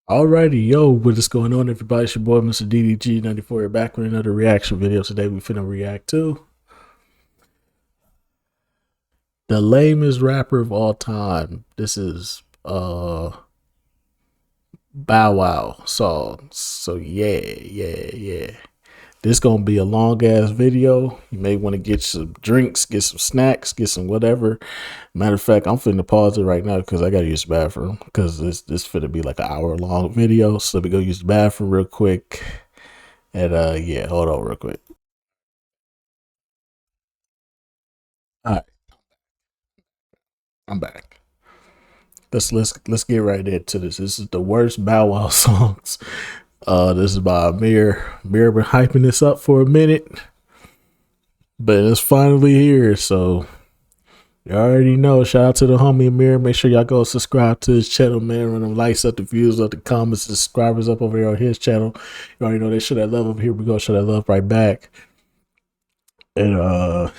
Alrighty, yo, what is going on, everybody? It's your boy, Mr. DDG94, here back with another reaction video. Today, we finna react to the lamest rapper of all time. This is Bow Wow song. So yeah. This gonna be a long ass video. You may want to get some drinks, get some snacks, get some whatever. Matter of fact, I'm finna pause it right now because I gotta use the bathroom because this finna be like an hour long video. So let me go use the bathroom real quick. And yeah, hold on real quick. All right, I'm back. Let's get right into this. This is the worst Bow Wow songs. This is by Amir. Amir been hyping this up for a minute, but it's finally here. So you already know. Shout out to the homie Amir. Make sure y'all go subscribe to his channel, man. Run them likes up, the views up, the comments, the subscribers up over here on his channel. You already know they show that love up here. We go show that love right back. And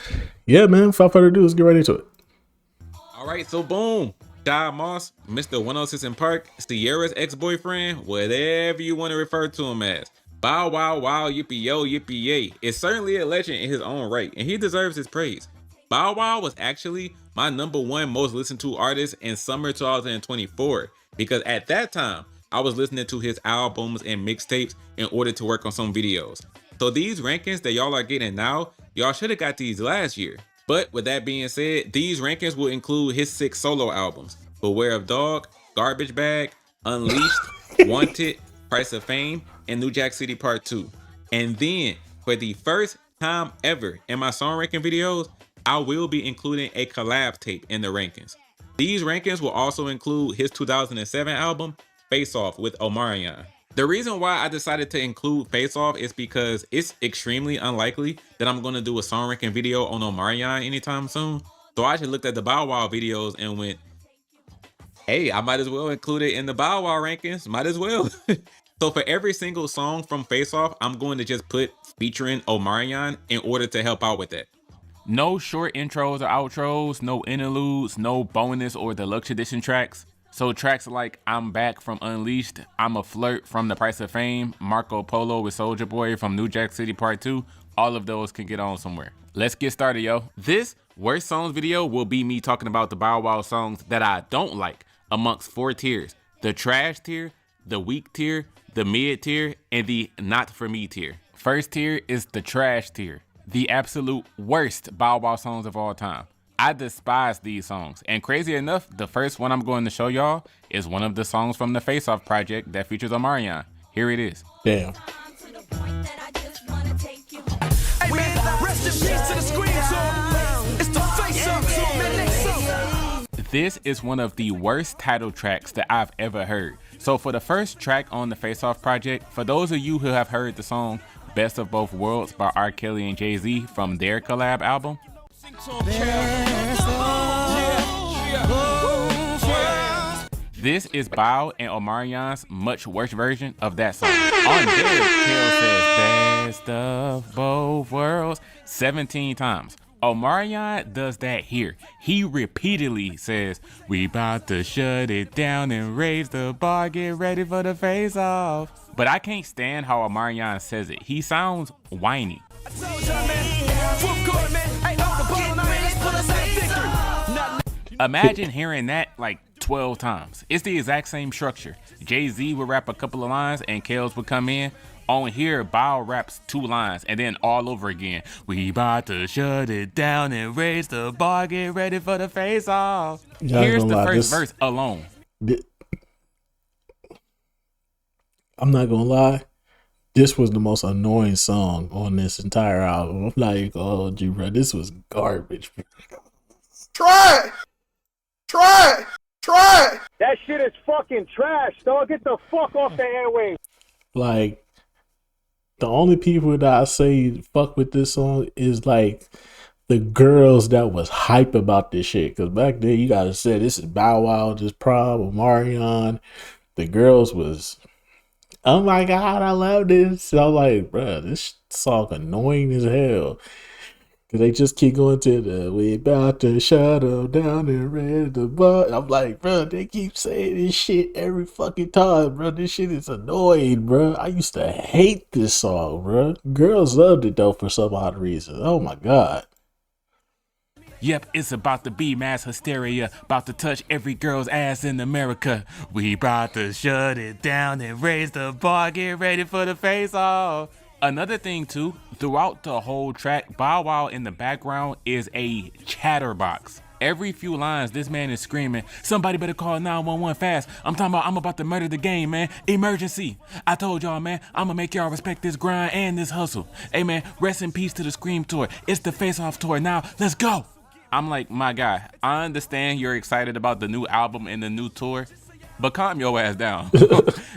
yeah, man. Without further ado, let's get right into it. All right, so boom. Di Moss, Mr. 106 in Park, Sierra's ex-boyfriend, whatever you want to refer to him as. Bow wow wow yippee yo yippee yay is certainly a legend in his own right, and he deserves his praise. Bow Wow was actually my #1 most listened to artist in summer 2024 because at that time I was listening to his albums and mixtapes in order to work on some videos. So these rankings that y'all are getting now, y'all should have got these last year. But with that being said, these rankings will include his 6 solo albums: Beware of Dog, Garbage Bag, Unleashed, Wanted, Price of Fame, and New Jack City Part 2. And then, for the first time ever in my song ranking videos, I will be including a collab tape in the rankings. These rankings will also include his 2007 album, Face Off with Omarion. The reason why I decided to include Face Off is because it's extremely unlikely that I'm going to do a song ranking video on Omarion anytime soon. So I just looked at the Bow Wow videos and went, hey, I might as well include it in the Bow Wow rankings. Might as well. So for every single song from Face Off, I'm going to just put featuring Omarion in order to help out with that. No short intros or outros, no interludes, no bonus or deluxe edition tracks. So tracks like I'm Back from Unleashed, I'm a Flirt from The Price of Fame, Marco Polo with Soulja Boy from New Jack City Part 2, all of those can get on somewhere. Let's get started, yo. This worst songs video will be me talking about the Bow Wow songs that I don't like amongst 4 tiers: the trash tier, the weak tier, the mid tier, and the not for me tier. First tier is the trash tier, the absolute worst Bow Wow songs of all time. I despise these songs, and crazy enough, the first one I'm going to show y'all is one of the songs from the Face Off project that features Omarion. Here it is. Damn. This is one of the worst title tracks that I've ever heard. So for the first track on the Face Off project, for those of you who have heard the song Best of Both Worlds by R. Kelly and Jay-Z from their collab album, this is Bow and Omarion's much worse version of that song. On there, Kel says Best of Both Worlds 17 times. Omarion does that here. He repeatedly says, we about to shut it down and raise the bar, get ready for the face off. But I can't stand how Omarion says it. He sounds whiny. Imagine hearing that like 12 times. It's the exact same structure. Jay-Z would rap a couple of lines and Kels would come in. On here, Bow raps 2 lines and then all over again. We about to shut it down and raise the bar, get ready for the face off. Here's the first verse alone. I'm not gonna lie. This was the most annoying song on this entire album. I'm like, oh, G, bro, this was garbage. Try it. That shit is fucking trash, dog. Get the fuck off the airwaves. Like, the only people that I say fuck with this song is like the girls that was hype about this shit. Cause back then you gotta say this is Bow Wow, this prom with Marion. The girls was, oh my god, I love this. So I'm like, bruh, this song annoying as hell. Cause they just keep going to the we about to shut them down and ready the bar. I'm like, bro, they keep saying this shit every fucking time, bro. This shit is annoying, bro. I used to hate this song, bro. Girls loved it though for some odd reason. Oh my god. Yep, it's about to be mass hysteria, about to touch every girl's ass in America. We about to shut it down and raise the bar, get ready for the face-off. Another thing too, throughout the whole track, Bow Wow in the background is a chatterbox. Every few lines, this man is screaming, somebody better call 911 fast. I'm talking about I'm about to murder the game, man. Emergency. I told y'all, man, I'm gonna make y'all respect this grind and this hustle. Hey, man, rest in peace to the Scream Tour. It's the face-off tour. Now, let's go. I'm like, my guy, I understand you're excited about the new album and the new tour, but calm your ass down.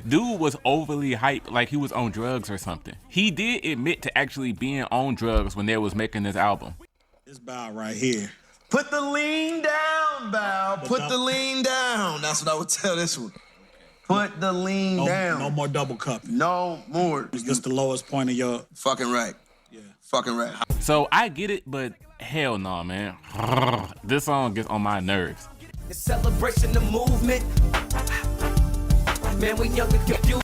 Dude was overly hyped like he was on drugs or something. He did admit to actually being on drugs when they was making this album. This Bow right here. Put the lean down, Bow. Put the lean down. That's what I would tell this one. Put the lean down. No more double cupping. No more. Is this the lowest point of your... Fucking right. Yeah. Fucking right. So I get it, but hell no, man. This song gets on my nerves. The celebration, the movement. Man, we young and confused.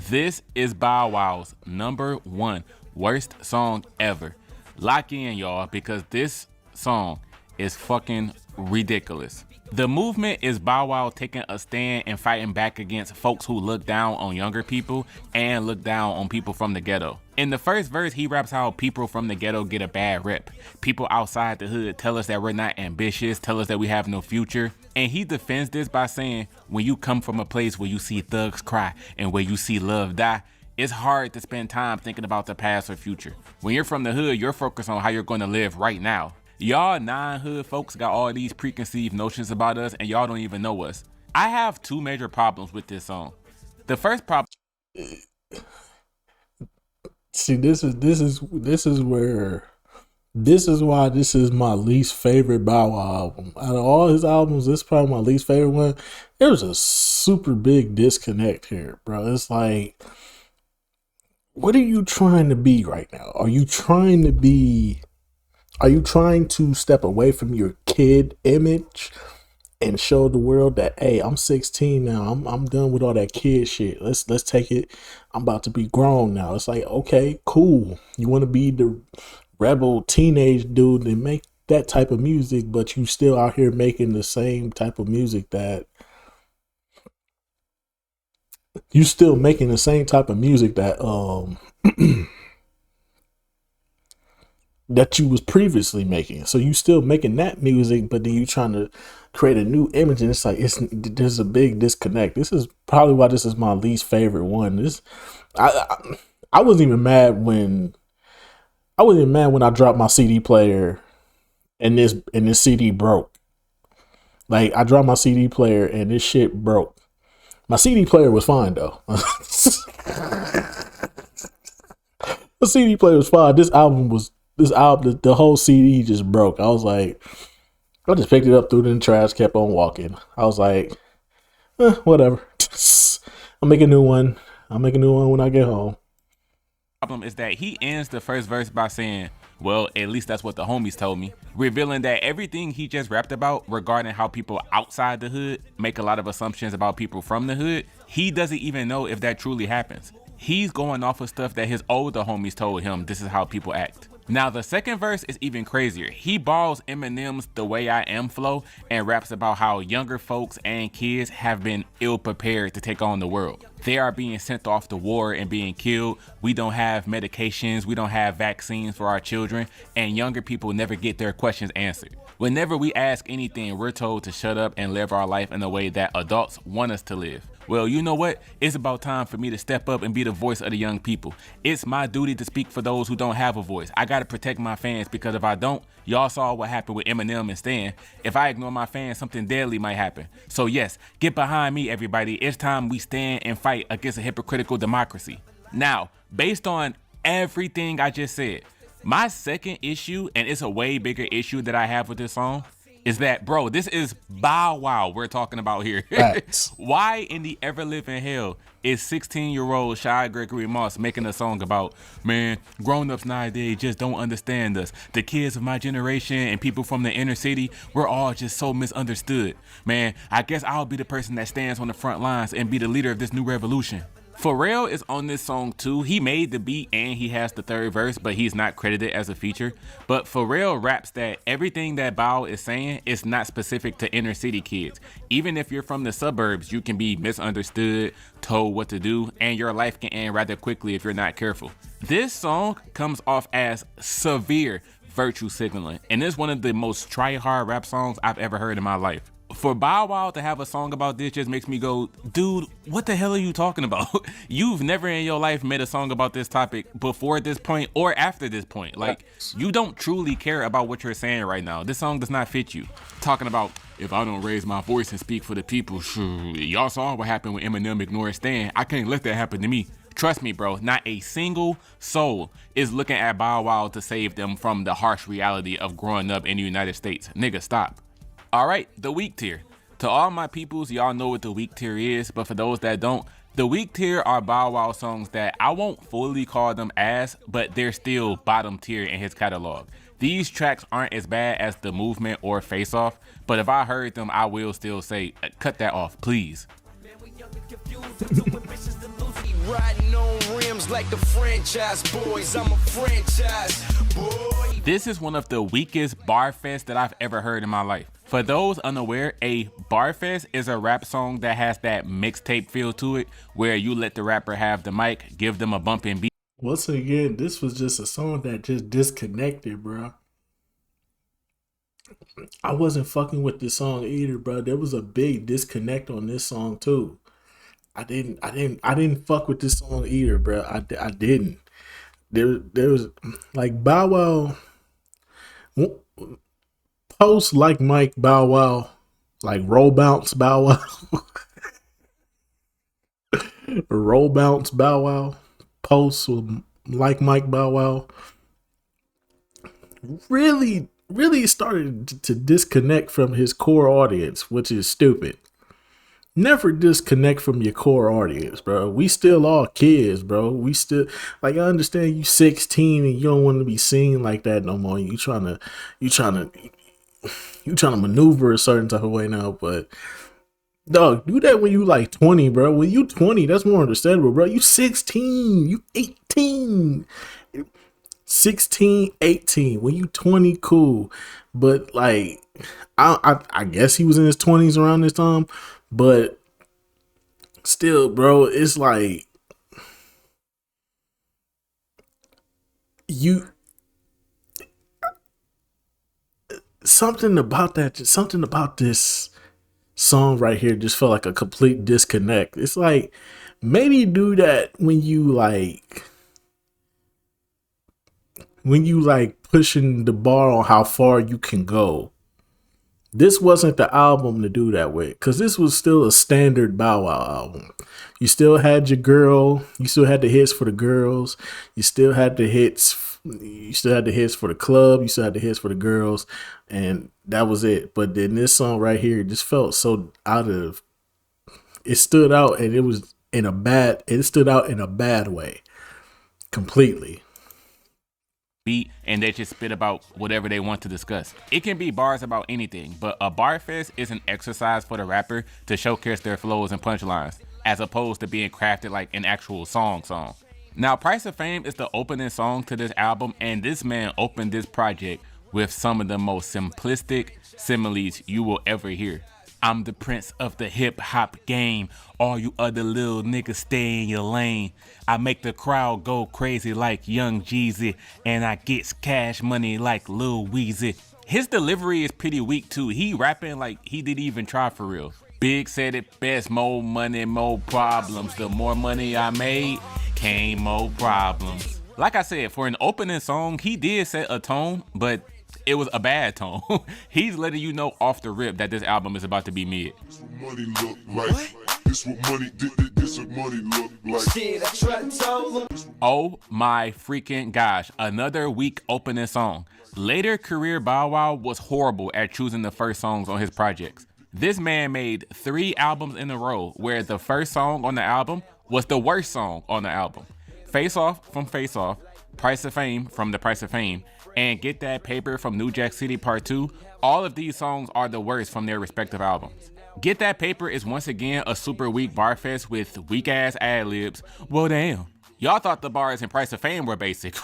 This is Bow Wow's #1 worst song ever. Lock in, y'all, because this song is fucking ridiculous. The movement is Bow Wow taking a stand and fighting back against folks who look down on younger people and look down on people from the ghetto. In the first verse, he raps how people from the ghetto get a bad rep. People outside the hood tell us that we're not ambitious, tell us that we have no future. And he defends this by saying, when you come from a place where you see thugs cry and where you see love die, it's hard to spend time thinking about the past or future. When you're from the hood, you're focused on how you're going to live right now. Y'all non-hood folks got all these preconceived notions about us and y'all don't even know us. I have two major problems with this song. The first problem... See, this is why this is my least favorite Bow Wow album. Out of all his albums, this is probably my least favorite one. There's a super big disconnect here, bro. It's like, what are you trying to be right now? Are you trying to step away from your kid image and show the world that, hey, I'm 16 now. I'm done with all that kid shit. Let's take it. I'm about to be grown now. It's like, okay, cool. You want to be the rebel teenage dude and make that type of music, but you still out here making the same type of music that that you was previously making. So you still making that music, but then you trying to create a new image, and it's like there's a big disconnect. This is probably why this is my least favorite one. I wasn't even mad when I dropped my CD player and this CD broke. Like, I dropped my CD player and this shit broke. My CD player was fine though. The CD player was fine. This album, the whole CD just broke. I was like, I just picked it up, threw it in the trash, kept on walking. I was like, whatever. I'll make a new one when I get home. Problem is that he ends the first verse by saying, well, at least that's what the homies told me, revealing that everything he just rapped about regarding how people outside the hood make a lot of assumptions about people from the hood, he doesn't even know if that truly happens. He's going off of stuff that his older homies told him this is how people act. Now, the second verse is even crazier. He borrows Eminem's The Way I Am flow and raps about how younger folks and kids have been ill prepared to take on the world. They are being sent off to war and being killed. We don't have medications. We don't have vaccines for our children. And younger people never get their questions answered. Whenever we ask anything, we're told to shut up and live our life in a way that adults want us to live. Well, you know what? It's about time for me to step up and be the voice of the young people. It's my duty to speak for those who don't have a voice. I gotta protect my fans, because if I don't, y'all saw what happened with Eminem and Stan. If I ignore my fans, something deadly might happen. So yes, get behind me, everybody. It's time we stand and fight against a hypocritical democracy. Now, based on everything I just said, my second issue, and it's a way bigger issue that I have with this song, is that, bro, this is Bow Wow we're talking about here. Facts. Why in the ever living hell is 16-year-old Shy Gregory Moss making a song about, man, grown-ups nowadays just don't understand us. The kids of my generation and people from the inner city, we're all just so misunderstood. Man, I guess I'll be the person that stands on the front lines and be the leader of this new revolution. Pharrell is on this song too. He made the beat and he has the third verse, but he's not credited as a feature. But Pharrell raps that everything that Bow is saying is not specific to inner city kids. Even if you're from the suburbs, you can be misunderstood, told what to do, and your life can end rather quickly if you're not careful. This song comes off as severe virtue signaling, and it's one of the most try-hard rap songs I've ever heard in my life. For Bow Wow to have a song about this just makes me go, dude, what the hell are you talking about? You've never in your life made a song about this topic before this point or after this point. Like, you don't truly care about what you're saying right now. This song does not fit you. Talking about, if I don't raise my voice and speak for the people, y'all saw what happened when Eminem ignored Stan. I can't let that happen to me. Trust me, bro, not a single soul is looking at Bow Wow to save them from the harsh reality of growing up in the United States. Nigga, stop. All right, the weak tier. To all my peoples, y'all know what the weak tier is, but for those that don't, the weak tier are Bow Wow songs that I won't fully call them ass, but they're still bottom tier in his catalog. These tracks aren't as bad as The Movement or Face Off, but if I heard them, I will still say, cut that off, please. Riding on rims like the franchise boys. I'm a franchise boy. This is one of the weakest bar fest that I've ever heard in my life. For those unaware, a bar fest is a rap song that has that mixtape feel to it, where you let the rapper have the mic, give them a bumping beat. Once again, this was just a song that just disconnected, bro. I wasn't fucking with this song either, bro. There was a big disconnect on this song too. I didn't fuck with this song either, bro. I didn't. There was like Bow Wow, post like Mike Bow Wow, like roll bounce Bow Wow, roll bounce Bow Wow, post like Mike Bow Wow. Really started to disconnect from his core audience, which is stupid. Never disconnect from your core audience, bro. We still all kids, bro. We still, like, I understand you 16 and you don't want to be seen like that no more. You trying to maneuver a certain type of way now, but dog, do that when you like 20, bro. When you 20, that's more understandable, bro. You 16, you 18. 16, 18. When you 20, cool. But like, I guess he was in his 20s around this time. But still, bro, it's like something about this song right here just felt like a complete disconnect. It's like, maybe do that when you pushing the bar on how far you can go. This wasn't the album to do that with, because this was still a standard Bow Wow album. You still had your girl, you still had the hits for the girls, you still had the hits for the club, you still had the hits for the girls, and that was it. But then this song right here just felt so it stood out, and it stood out in a bad way. Completely. Beat and they just spit about whatever they want to discuss. It can be bars about anything, but a bar fest is an exercise for the rapper to showcase their flows and punchlines, as opposed to being crafted like an actual song. Now, Price of Fame is the opening song to this album, and this man opened this project with some of the most simplistic similes you will ever hear. I'm the prince of the hip hop game. All you other little niggas stay in your lane. I make the crowd go crazy like Young Jeezy, and I gets cash money like Lil Weezy. His delivery is pretty weak too. He rapping like he didn't even try for real. Big said it best, more money, more problems. The more money I made, came more problems. Like I said, for an opening song, he did set a tone, but it was a bad tone. He's letting you know off the rip that this album is about to be mid. Money look like. This what money did. This what money look like. Shit, I tried to tell them. Oh my freaking gosh, another weak opening song. Later career Bow Wow was horrible at choosing the first songs on his projects. This man made 3 albums in a row where the first song on the album was the worst song on the album. Face Off from Face Off, Price of Fame from The Price of Fame, and Get That Paper from New Jack City Part 2. All of these songs are the worst from their respective albums. Get That Paper is once again a super weak bar fest with weak ass ad-libs. Well damn. Y'all thought the bars in Price of Fame were basic.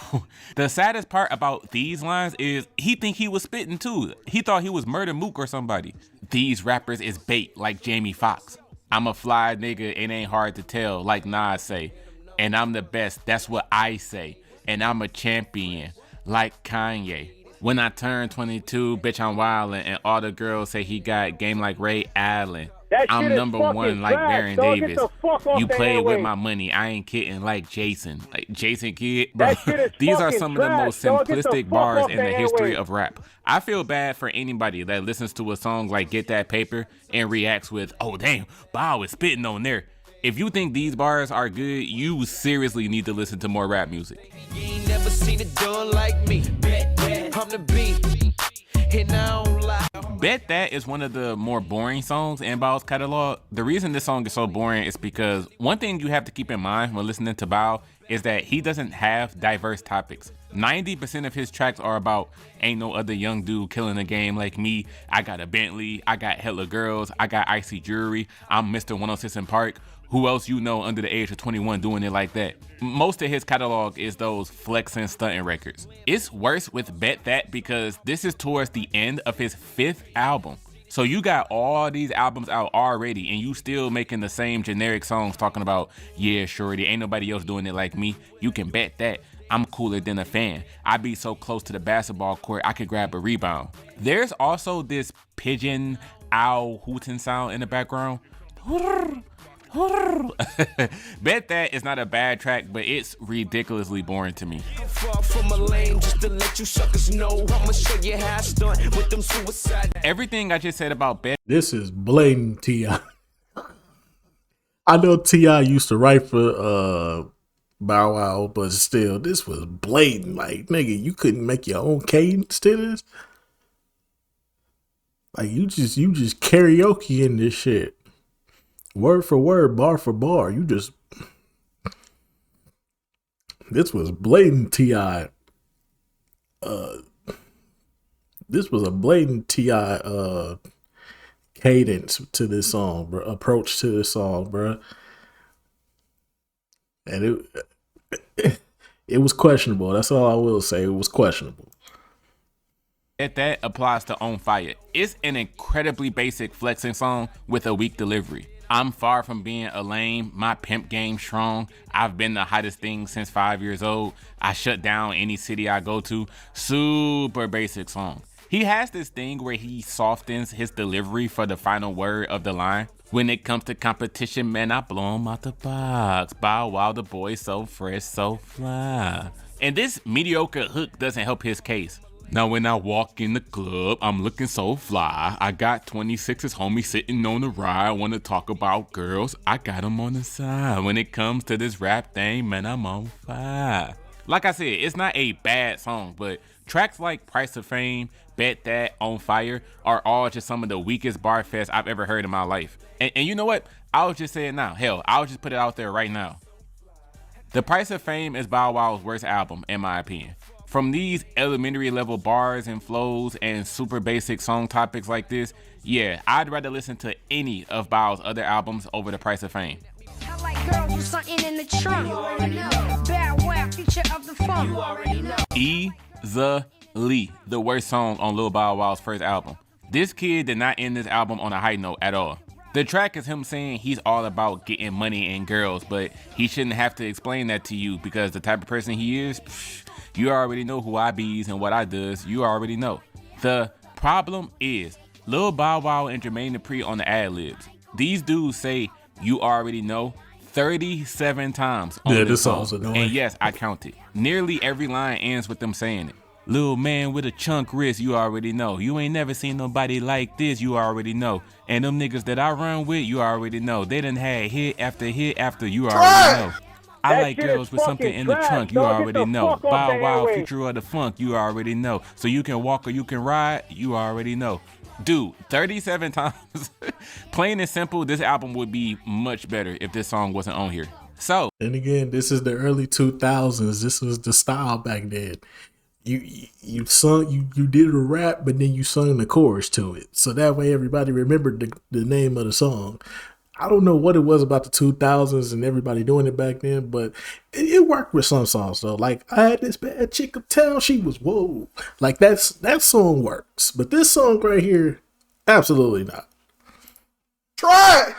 The saddest part about these lines is he think he was spitting too. He thought he was Murder Mook or somebody. These rappers is bait like Jamie Foxx. I'm a fly nigga, it ain't hard to tell like Nas say. And I'm the best, that's what I say. And I'm a champion like Kanye. When I turn 22, bitch, I'm wildin', and all the girls say he got game like Ray Allen. That I'm shit is number fucking one like trash, Baron dog. Get Davis. the fuck off You the played with airwaves. my money. I ain't kidding like Jason. Like Jason Kidd. Bro, That shit is these are fucking some of the most trash, dog. Get the simplistic fuck bars off in the the history airwaves. of rap. I feel bad for anybody that listens to a song like Get That Paper and reacts with, oh damn, Bow is spitting on there. If you think these bars are good, you seriously need to listen to more rap music. You ain't never seen it done like me. I'm the beat. And I don't lie. Bet That is one of the more boring songs in Bow's catalog. The reason this song is so boring is because one thing you have to keep in mind when listening to Bow is that he doesn't have diverse topics. 90% of his tracks are about ain't no other young dude killing the game like me. I got a Bentley, I got hella girls, I got icy jewelry, I'm Mr. 106 in Park. Who else you know under the age of 21 doing it like that? Most of his catalog is those flexing stunting records. It's worse with Bet That because this is towards the end of his 5th album. So you got all these albums out already and you still making the same generic songs talking about, yeah, shorty, ain't nobody else doing it like me. You can bet that. I'm cooler than a fan. I be so close to the basketball court, I could grab a rebound. There's also this pigeon owl hooting sound in the background. Bet That is not a bad track, but it's ridiculously boring to me. Far from a lane just to let you suckers know. I'ma show you how I stunt with them suicide. Everything I just said about Bet This is blatant T.I. I know T.I. used to write for Bow Wow, but still, this was blatant. Like, nigga, you couldn't make your own cadence to this. Like, you just karaoke in this shit. Word for word, bar for bar. This was blatant T.I. This was a blatant T.I. Cadence to this song, bro. Approach to this song, bro. And it was questionable. That's all I will say. It was questionable. That applies to On Fire. It's an incredibly basic flexing song with a weak delivery. I'm far from being a lame, my pimp game strong. I've been the hottest thing since 5 years old. I shut down any city I go to. Super basic song. He has this thing where he softens his delivery for the final word of the line. When it comes to competition, man, I blow him out the box. Bow Wow, the boy so fresh, so fly. And this mediocre hook doesn't help his case. Now when I walk in the club, I'm looking so fly. I got 26's homie sitting on the ride. Wanna talk about girls? I got them on the side. When it comes to this rap thing, man, I'm on fire. Like I said, it's not a bad song, but tracks like Price of Fame, Bet That, On Fire are all just some of the weakest bar fests I've ever heard in my life. And you know what? I'll just say it now. Hell, I'll just put it out there right now. The Price of Fame is Bow Wow's worst album, in my opinion. From these elementary level bars and flows and super basic song topics like this, yeah, I'd rather listen to any of Bow's other albums over The Price of Fame. I like girls with something in the trunk. Bow Wow, feature of the funk. Easily the worst song on Lil Bow Wow's first album. This kid did not end this album on a high note at all. The track is him saying he's all about getting money and girls, but he shouldn't have to explain that to you because the type of person he is, you already know who I bees and what I does. You already know. The problem is Lil Bow Wow and Jermaine Dupri on the ad-libs. These dudes say you already know 37 times on this song. Annoying. And yes, I counted. Nearly every line ends with them saying it. Little man with a chunk wrist, you already know. You ain't never seen nobody like this, you already know. And them niggas that I run with, you already know. They done had hit after, you already know. I That like shit is girls with something fucking in the trash, trunk, you dog. Get already the know. fuck off Bow the Wow, airwaves. future of the funk, you already know. So you can walk or you can ride, you already know. Dude, 37 times. Plain and simple, this album would be much better if this song wasn't on here. So, And again, this is the early 2000s. This was the style back then. You sung you did a rap, but then you sung the chorus to it, so that way everybody remembered the name of the song. I don't know what it was about the 2000s and everybody doing it back then, but it worked with some songs though. Like I had this bad chick uptown, she was whoa. Like that song works, but this song right here, absolutely not. Try it.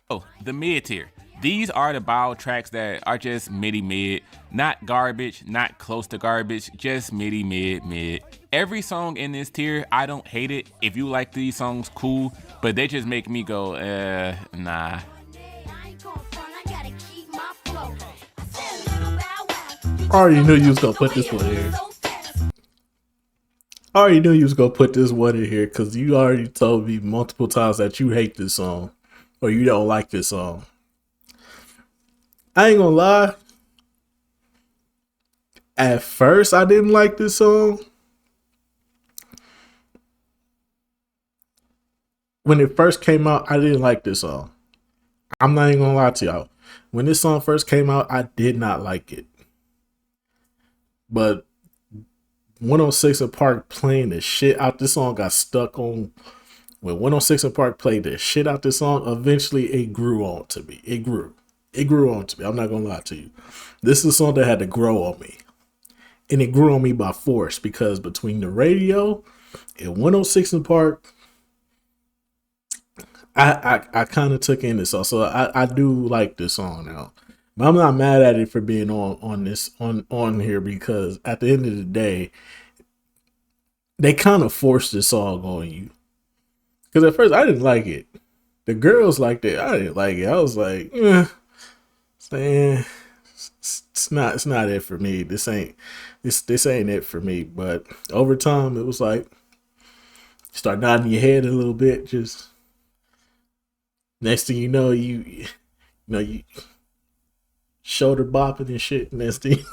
oh, the mid tier. These are the Bow tracks that are just mid, not garbage, not close to garbage, just mid. Every song in this tier, I don't hate it. If you like these songs, cool, but they just make me go, nah. I ain't gon' front, I gotta keep my flow. I already knew you was gonna put this one here. I already knew you was gonna put this one in here because you already told me multiple times that you hate this song or you don't like this song. I ain't gonna lie. At first, I didn't like this song. When it first came out, I didn't like this song. I'm not even gonna lie to y'all. When this song first came out, I did not like it. But 106 and Park playing the shit out this song got stuck on. When 106 and Park played the shit out this song, eventually it grew on to me. It grew on to me. I'm not gonna lie to you. This is a song that had to grow on me. And it grew on me by force because between the radio and 106 and Park, I kind of took in this song. So I do like this song now. But I'm not mad at it for being on here because at the end of the day, they kind of forced this song on you. Because at first I didn't like it. The girls liked it. I didn't like it. I was like, man, it's not it for me. This ain't it for me. But over time, it was like start nodding your head a little bit. Just next thing you know, you shoulder bopping and shit. Next thing,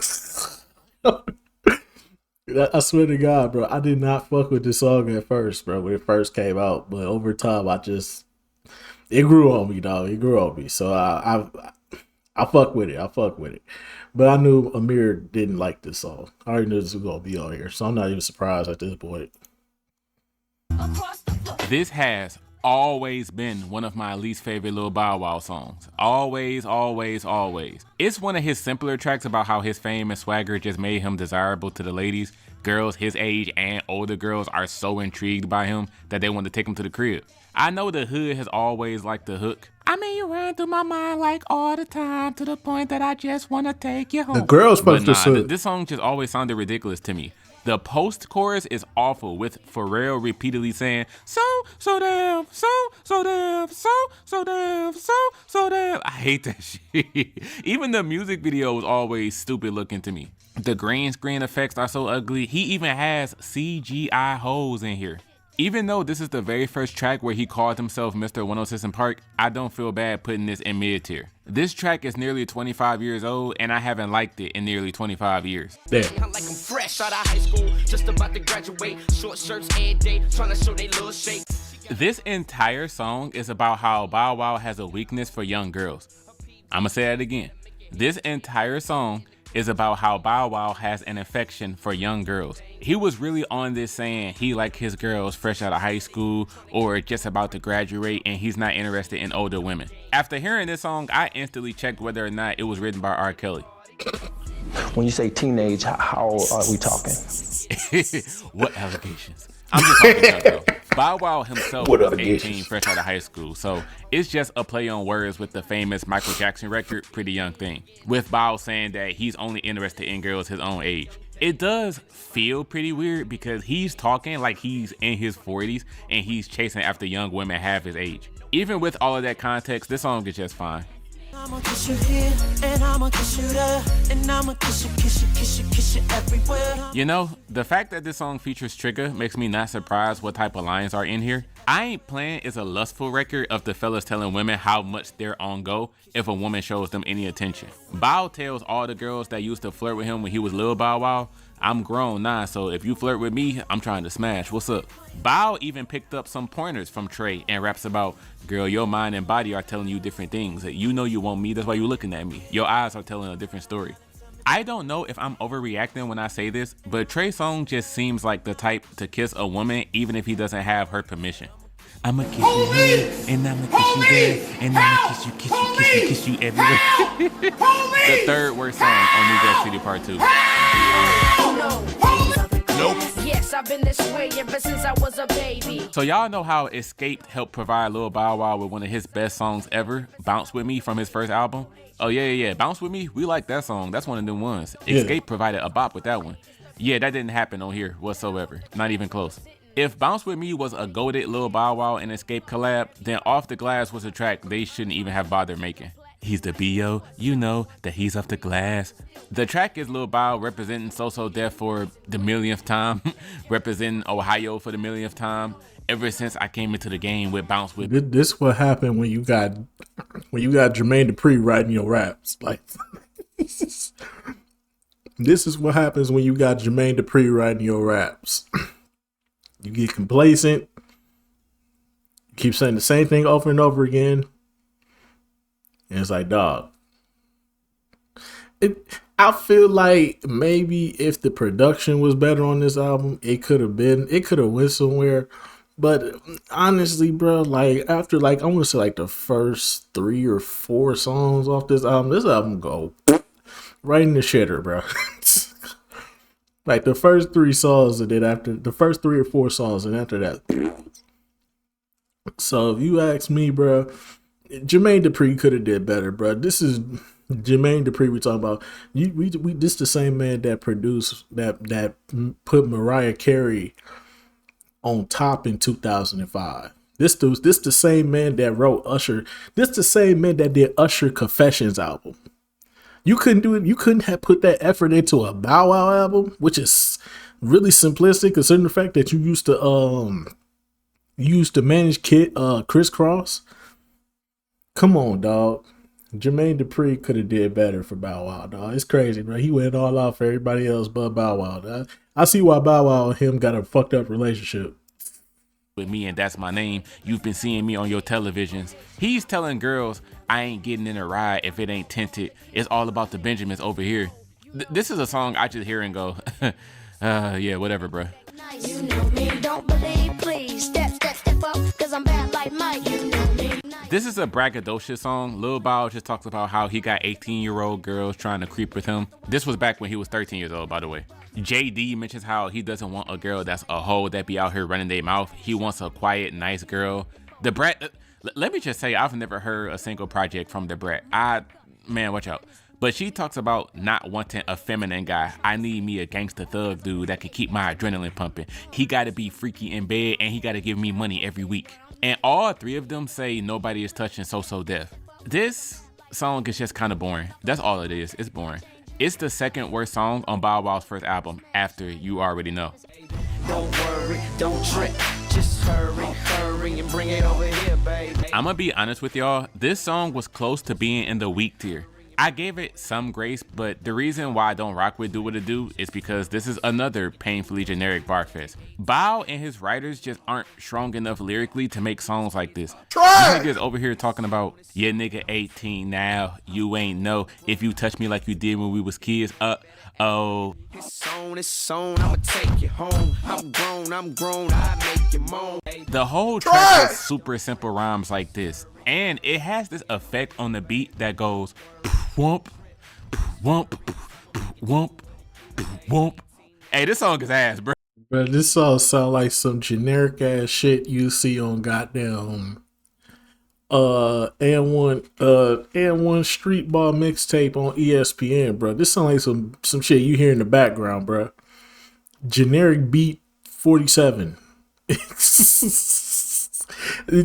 I swear to God, bro, I did not fuck with this song at first, bro, when it first came out. But over time, it grew on me, dog. It grew on me. So I fuck with it. But I knew Amir didn't like this song. I already knew this was gonna be on here, so I'm not even surprised at this point. This has always been one of my least favorite Lil Bow Wow songs. Always. It's one of his simpler tracks about how his fame and swagger just made him desirable to the ladies. Girls his age and older girls are so intrigued by him that they want to take him to the crib. I know the hood has always liked the hook. I mean, you run through my mind like all the time to the point that I just want to take you home. The girls But fucked this nah, hook. this song just always sounded ridiculous to me. The post chorus is awful with Pharrell repeatedly saying, so damn. I hate that shit. Even the music video was always stupid looking to me. The green screen effects are so ugly. He even has CGI hoes in here. Even though this is the very first track where he called himself Mr. 106 in Park, I don't feel bad putting this in mid tier. This track is nearly 25 years old and I haven't liked it in nearly 25 years. Damn. I'm like I'm fresh out of high school, just about to graduate. Short shirts every day, trying to show they little shape. This entire song is about how Bow Wow has a weakness for young girls. I'ma say that again. This entire song is about how Bow Wow has an affection for young girls. He was really on this saying he like his girls fresh out of high school or just about to graduate and he's not interested in older women. After hearing this song, I instantly checked whether or not it was written by R. Kelly. When you say teenage, how old are we talking? What allegations? I'm just talking about though. Bow Wow himself What was allegations? 18 fresh out of high school, so it's just a play on words with the famous Michael Jackson record, Pretty Young Thing, with Bow saying that he's only interested in girls his own age. It does feel pretty weird because he's talking like he's in his 40s and he's chasing after young women half his age. Even with all of that context, this song is just fine. I'ma kiss you here, and I'ma kiss you there, and I'ma kiss you, kiss you, kiss you, kiss you everywhere. You know, the fact that this song features Trigger makes me not surprised what type of lines are in here. I Ain't Playing is a lustful record of the fellas telling women how much they're on go if a woman shows them any attention. Bow tells all the girls that used to flirt with him when he was Lil Bow Wow, I'm grown now, so if you flirt with me, I'm trying to smash. What's up? Bow even picked up some pointers from Trey and raps about, girl, your mind and body are telling you different things. You know you want me, that's why you're looking at me. Your eyes are telling a different story. I don't know if I'm overreacting when I say this, but Trey Songz just seems like the type to kiss a woman even if he doesn't have her permission. I'ma kiss you here, and I'ma kiss you there, and I'ma kiss you, kiss you, kiss you, kiss you everywhere. The third worst song on New Jack City Part 2. Nope. Yes, I've been this way ever since I was a baby. So y'all know how Escaped helped provide Lil Bow Wow with one of his best songs ever, Bounce With Me from his first album? Oh yeah, Bounce With Me, we like that song. That's one of them ones. Yeah. Escape provided a bop with that one. Yeah, that didn't happen on here whatsoever. Not even close. If Bounce With Me was a goated Lil Bow Wow and Escape collab, then Off the Glass was a track they shouldn't even have bothered making. He's the B.O., you know that he's off the glass. The track is Lil Bow representing So Def for the millionth time, representing Ohio for the millionth time. Ever since I came into the game with Bounce With Me. This what happened when you got Jermaine Dupri writing your raps. Like this is what happens when you got Jermaine Dupri writing your raps. You get complacent, keep saying the same thing over and over again, and it's like, dog. I feel like maybe if the production was better on this album, it could have went somewhere. But honestly, bro, like after I want to say like the first 3 or 4 songs off this album go right in the shitter, bro. Like the first 3 songs, and then after the first 3 or 4 songs, and after that. So if you ask me, bro, Jermaine Dupri could have did better, bro. This is Jermaine Dupri we talking about. This the same man that produced that put Mariah Carey on top in 2005. This the same man that wrote Usher. This the same man that did Usher Confessions album. You couldn't do it. You couldn't have put that effort into a Bow Wow album, which is really simplistic, considering the fact that you used to manage Criss Cross. Come on, dog. Jermaine Dupri could have did better for Bow Wow, dog. It's crazy, bro. He went all out for everybody else but Bow Wow. Dog. I see why Bow Wow and him got a fucked up relationship. With me, and that's my name. You've been seeing me on your televisions. He's telling girls, I ain't getting in a ride if it ain't tinted. It's all about the Benjamins over here. This is a song I just hear and go, yeah, whatever, bro. You know me, don't believe, please. Step up, cause I'm bad like Mike. You know me. This is a braggadocious song. Lil Bow just talks about how he got 18-year-old girls trying to creep with him. This was back when he was 13 years old, by the way. JD mentions how he doesn't want a girl that's a hoe that be out here running their mouth. He wants a quiet, nice girl. The Brat, let me just say, I've never heard a single project from The Brat. Man, watch out. But she talks about not wanting a feminine guy. I need me a gangster thug dude that can keep my adrenaline pumping. He gotta be freaky in bed and he gotta give me money every week. And all 3 of them say nobody is touching So Def. This song is just kind of boring. That's all it is. It's boring. It's the second worst song on Bow Wow's first album after You Already Know. Don't worry, don't trip, just hurry and bring it over here, baby. I'm gonna be honest with y'all, this song was close to being in the weak tier. I gave it some grace, but the reason why I don't rock with Do What It Do is because this is another painfully generic bar fest. Bow and his writers just aren't strong enough lyrically to make songs like this. These niggas over here talking about, yeah, nigga 18 now, you ain't know if you touch me like you did when we was kids, oh. It's on, I'ma take you home. I'm grown, I make you moan. The whole track is super simple rhymes like this. And it has this effect on the beat that goes whoomp, whoomp, whoomp, whoomp. Hey, this song is ass, bro. But this song sound like some generic ass shit you see on goddamn and1 street ball mixtape on ESPN, bro. This sound like some shit you hear in the background, bro. Generic beat 47.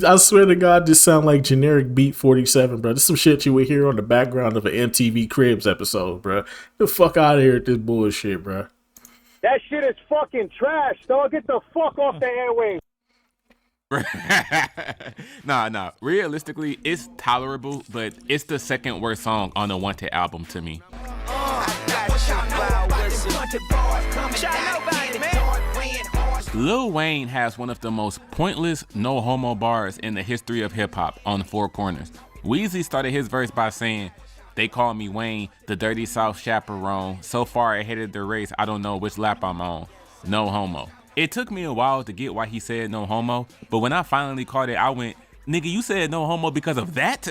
I swear to God, this sound like generic Beat 47, bro. This is some shit you would hear on the background of an MTV Cribs episode, bro. The fuck out of here with this bullshit, bro. That shit is fucking trash, dog. Get the fuck off the airwaves. Nah. Realistically, it's tolerable, but it's the second worst song on the Wanted album to me. Lil Wayne has one of the most pointless no homo bars in the history of hip hop on Four Corners. Weezy started his verse by saying, "They call me Wayne, the dirty South chaperone. So far ahead of the race, I don't know which lap I'm on. No homo." It took me a while to get why he said no homo, but when I finally caught it, I went, "Nigga, you said no homo because of that?"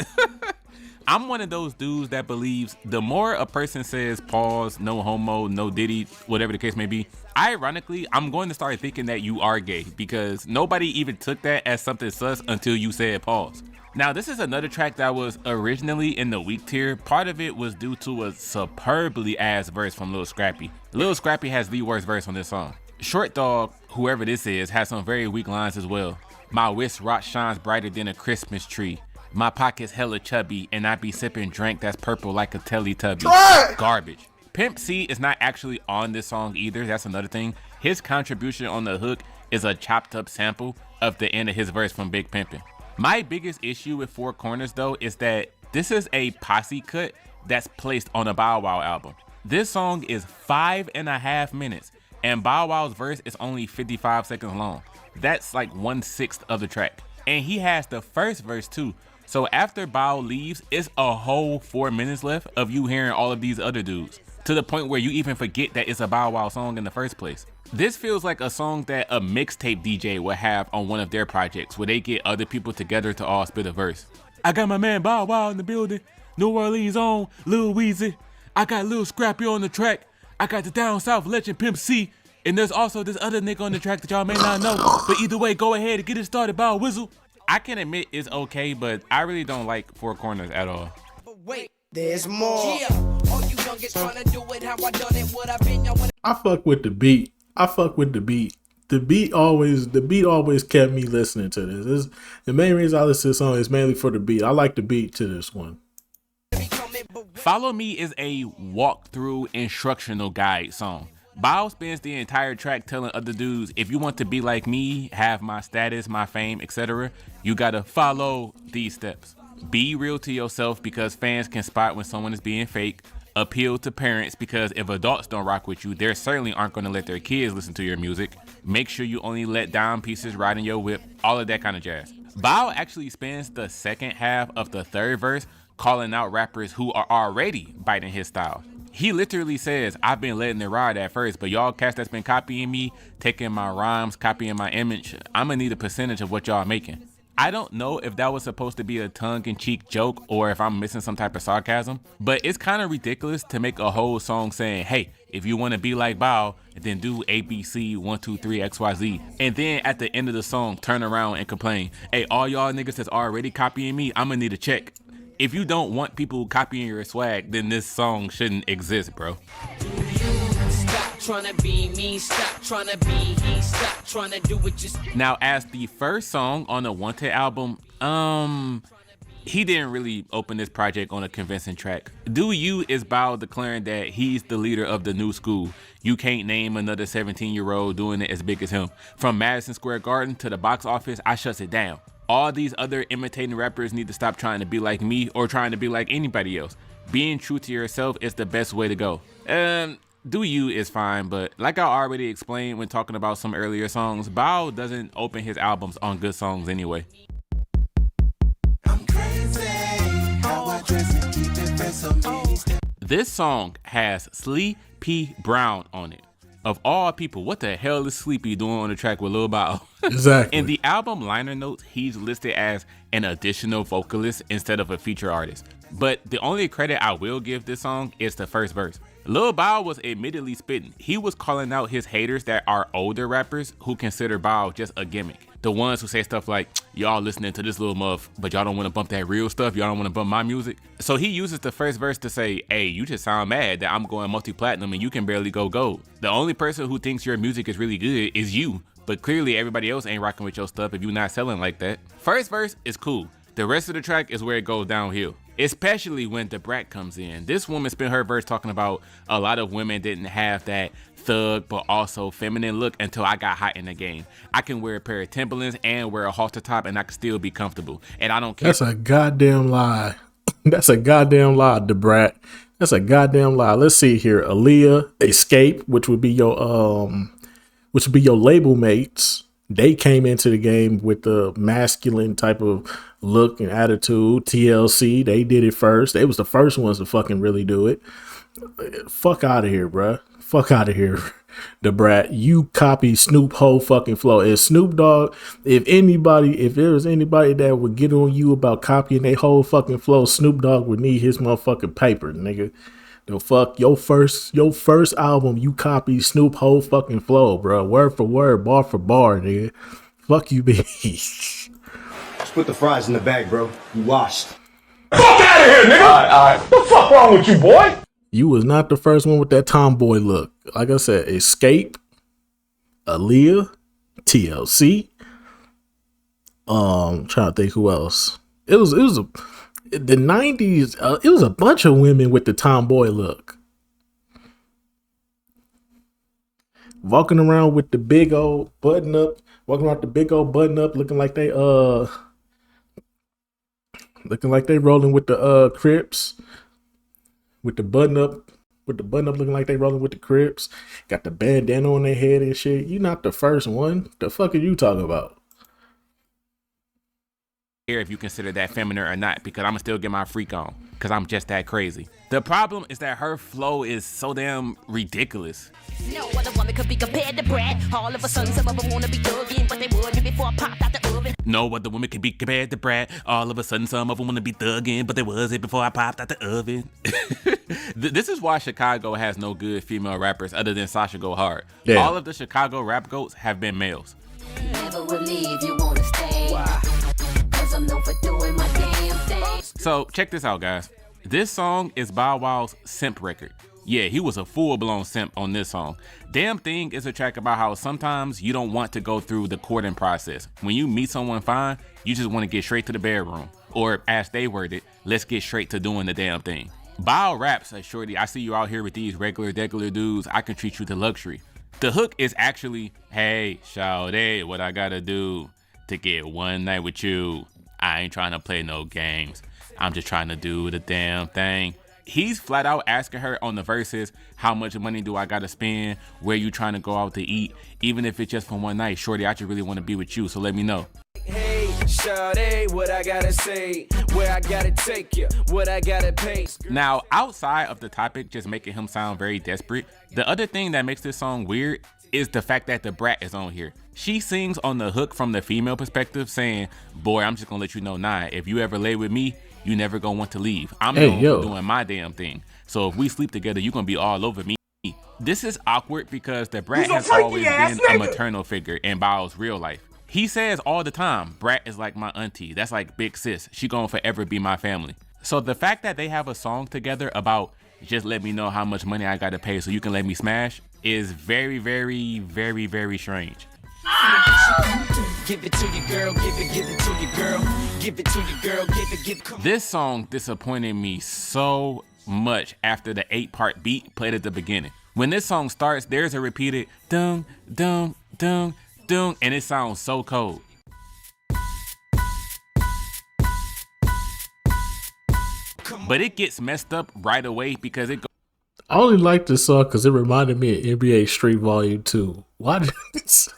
I'm one of those dudes that believes the more a person says pause, no homo, no diddy, whatever the case may be, ironically, I'm going to start thinking that you are gay because nobody even took that as something sus until you said pause. Now, this is another track that was originally in the weak tier. Part of it was due to a superbly ass verse from Lil Scrappy. Lil Scrappy has the worst verse on this song. Short Dog, whoever this is, has some very weak lines as well. My wrist rock shines brighter than a Christmas tree. My pocket's hella chubby, and I be sipping drink that's purple like a Teletubby. Garbage. Pimp C is not actually on this song either. That's another thing. His contribution on the hook is a chopped up sample of the end of his verse from Big Pimpin'. My biggest issue with Four Corners though is that this is a posse cut that's placed on a Bow Wow album. This song is 5.5 minutes, and Bow Wow's verse is only 55 seconds long. That's like 1/6 of the track. And he has the first verse too. So after Bow leaves, it's a whole 4 minutes left of you hearing all of these other dudes, to the point where you even forget that it's a Bow Wow song in the first place. This feels like a song that a mixtape DJ would have on one of their projects, where they get other people together to all spit a verse. I got my man Bow Wow in the building, New Orleans on, Lil Weezy. I got Lil Scrappy on the track. I got the Down South legend Pimp C. And there's also this other nigga on the track that y'all may not know. But either way, go ahead and get it started, Bow Wizzle. I can admit it's okay, but I really don't like Four Corners at all. Wait, there's more. Yeah, all you youngest trying to do it how I done it, what I've been I fuck with the beat. The beat always kept me listening to this. The main reason I listen to this song is mainly for the beat. I like the beat to this one. Follow Me is a walkthrough instructional guide song. Bow spends the entire track telling other dudes, if you want to be like me, have my status, my fame, etc., you gotta follow these steps. Be real to yourself because fans can spot when someone is being fake. Appeal to parents because if adults don't rock with you, they certainly aren't gonna let their kids listen to your music. Make sure you only let dime pieces ride in your whip, all of that kind of jazz. Bow actually spends the second half of the third verse calling out rappers who are already biting his style. He literally says, I've been letting it ride at first, but y'all cats that's been copying me, taking my rhymes, copying my image, I'm gonna need a percentage of what y'all making. I don't know if that was supposed to be a tongue-in-cheek joke or if I'm missing some type of sarcasm, but it's kind of ridiculous to make a whole song saying, hey, if you want to be like Bow, then do ABC 1 2 3 XYZ, and then at the end of the song turn around and complain, hey, all y'all niggas that's already copying me, I'm gonna need a check. If you don't want people copying your swag, then this song shouldn't exist, bro. Stop trying to be me, stop trying to be he, stop trying to do it just. Now, as the first song on the Wanted album, he didn't really open this project on a convincing track. Do You is Bow declaring that he's the leader of the new school. You can't name another 17-year-old doing it as big as him. From Madison Square Garden to the box office, I shuts it down. All these other imitating rappers need to stop trying to be like me or trying to be like anybody else. Being true to yourself is the best way to go. Do You is fine, but like I already explained when talking about some earlier songs, Bow doesn't open his albums on good songs anyway. I'm crazy, how I dress and keep it fresh on me. This song has Sleepy Brown on it. Of all people, what the hell is Sleepy doing on the track with Lil Bow? Exactly. In the album liner notes, he's listed as an additional vocalist instead of a feature artist. But the only credit I will give this song is the first verse. Lil Bow was admittedly spitting. He was calling out his haters that are older rappers who consider Bow just a gimmick. The ones who say stuff like, y'all listening to this little muff, but y'all don't want to bump that real stuff. Y'all don't want to bump my music. So he uses the first verse to say, hey, you just sound mad that I'm going multi-platinum and you can barely go gold. The only person who thinks your music is really good is you. but clearly everybody else ain't rocking with your stuff if you're not selling like that. First verse is cool. The rest of the track is where it goes downhill, especially when the brat comes in. This woman spent her verse talking about a lot of women didn't have that thug but also feminine look until I got hot in the game. I can wear a pair of Timberlands and wear a halter top and I can still be comfortable, and I don't care. That's a goddamn lie. That's a goddamn lie, the brat. That's a goddamn lie. Let's see here. Aaliyah, Escape, which would be your label mates. They came into the game with the masculine type of look and attitude. TLC, they did it first. They was the first ones to fucking really do it. Fuck out of here, bruh. Fuck out of here. The brat, you copy Snoop whole fucking flow. And Snoop Dogg, if there was anybody that would get on you about copying their whole fucking flow, Snoop Dogg would need his motherfucking paper, nigga. The fuck, your first album, you copy Snoop whole fucking flow, bro. Word for word, bar for bar, nigga. Fuck you, bitch. Just put the fries in the bag, bro. You washed. Fuck out of here, nigga! All right. What the fuck wrong with you, boy? You was not the first one with that tomboy look. Like I said, Escape, Aaliyah, TLC. Trying to think who else. The 90s. It was a bunch of women with the tomboy look, walking around with the big old button up, looking like they rolling with the Crips. With the button up, looking like they rolling with the Crips. Got the bandana on their head and shit. You not the first one. The fuck are you talking about? If you consider that feminine or not, because I'm gonna still get my freak on, because I'm just that crazy. The problem is that her flow is so damn ridiculous. No other woman could be compared to Brad. All of a sudden, some of them wanna be thugging, but they wouldn't before I popped out the oven. No other woman could be compared to Brad. All of a sudden, some of them wanna be thugging, but they wasn't before I popped out the oven. This is why Chicago has no good female rappers other than Sasha Go Hard. Yeah. All of the Chicago rap goats have been males. Never will leave, you wanna stay. Why? I'm known for doing my damn thing. So check this out, guys. This song is Bow Wow's simp record. Yeah, he was a full-blown simp on this song. Damn Thing is a track about how sometimes you don't want to go through the courting process. When you meet someone fine, you just want to get straight to the bedroom. Or as they word it, let's get straight to doing the damn thing. Bow raps like, shorty, I see you out here with these regular dudes. I can treat you to luxury. The hook is actually, hey, shawty, what I gotta do to get one night with you? I ain't trying to play no games. I'm just trying to do the damn thing. He's flat out asking her on the verses, how much money do I gotta spend? Where you trying to go out to eat? Even if it's just for one night, shorty, I just really want to be with you, so let me know. Hey, shawty, what I gotta say? Where I gotta take you? What I gotta pay? Now, outside of the topic just making him sound very desperate, the other thing that makes this song weird is the fact that the brat is on here. She sings on the hook from the female perspective saying, boy, I'm just gonna let you know now, if you ever lay with me, you never gonna want to leave. I'm doing my damn thing. So if we sleep together, you gonna be all over me. This is awkward because the brat has always been a maternal figure in Bow's real life. He says all the time, brat is like my auntie. That's like big sis. She gonna forever be my family. So the fact that they have a song together about just let me know how much money I gotta pay so you can let me smash is very, very, very, very strange. Give it to your girl, give it to your girl, give it to your girl, give it. This song disappointed me so much after the 8-part beat played at the beginning. When this song starts, there's a repeated dun dun dun dun, and it sounds so cold. But it gets messed up right away because it goes. I only like this song because it reminded me of NBA Street Volume 2. Why did this?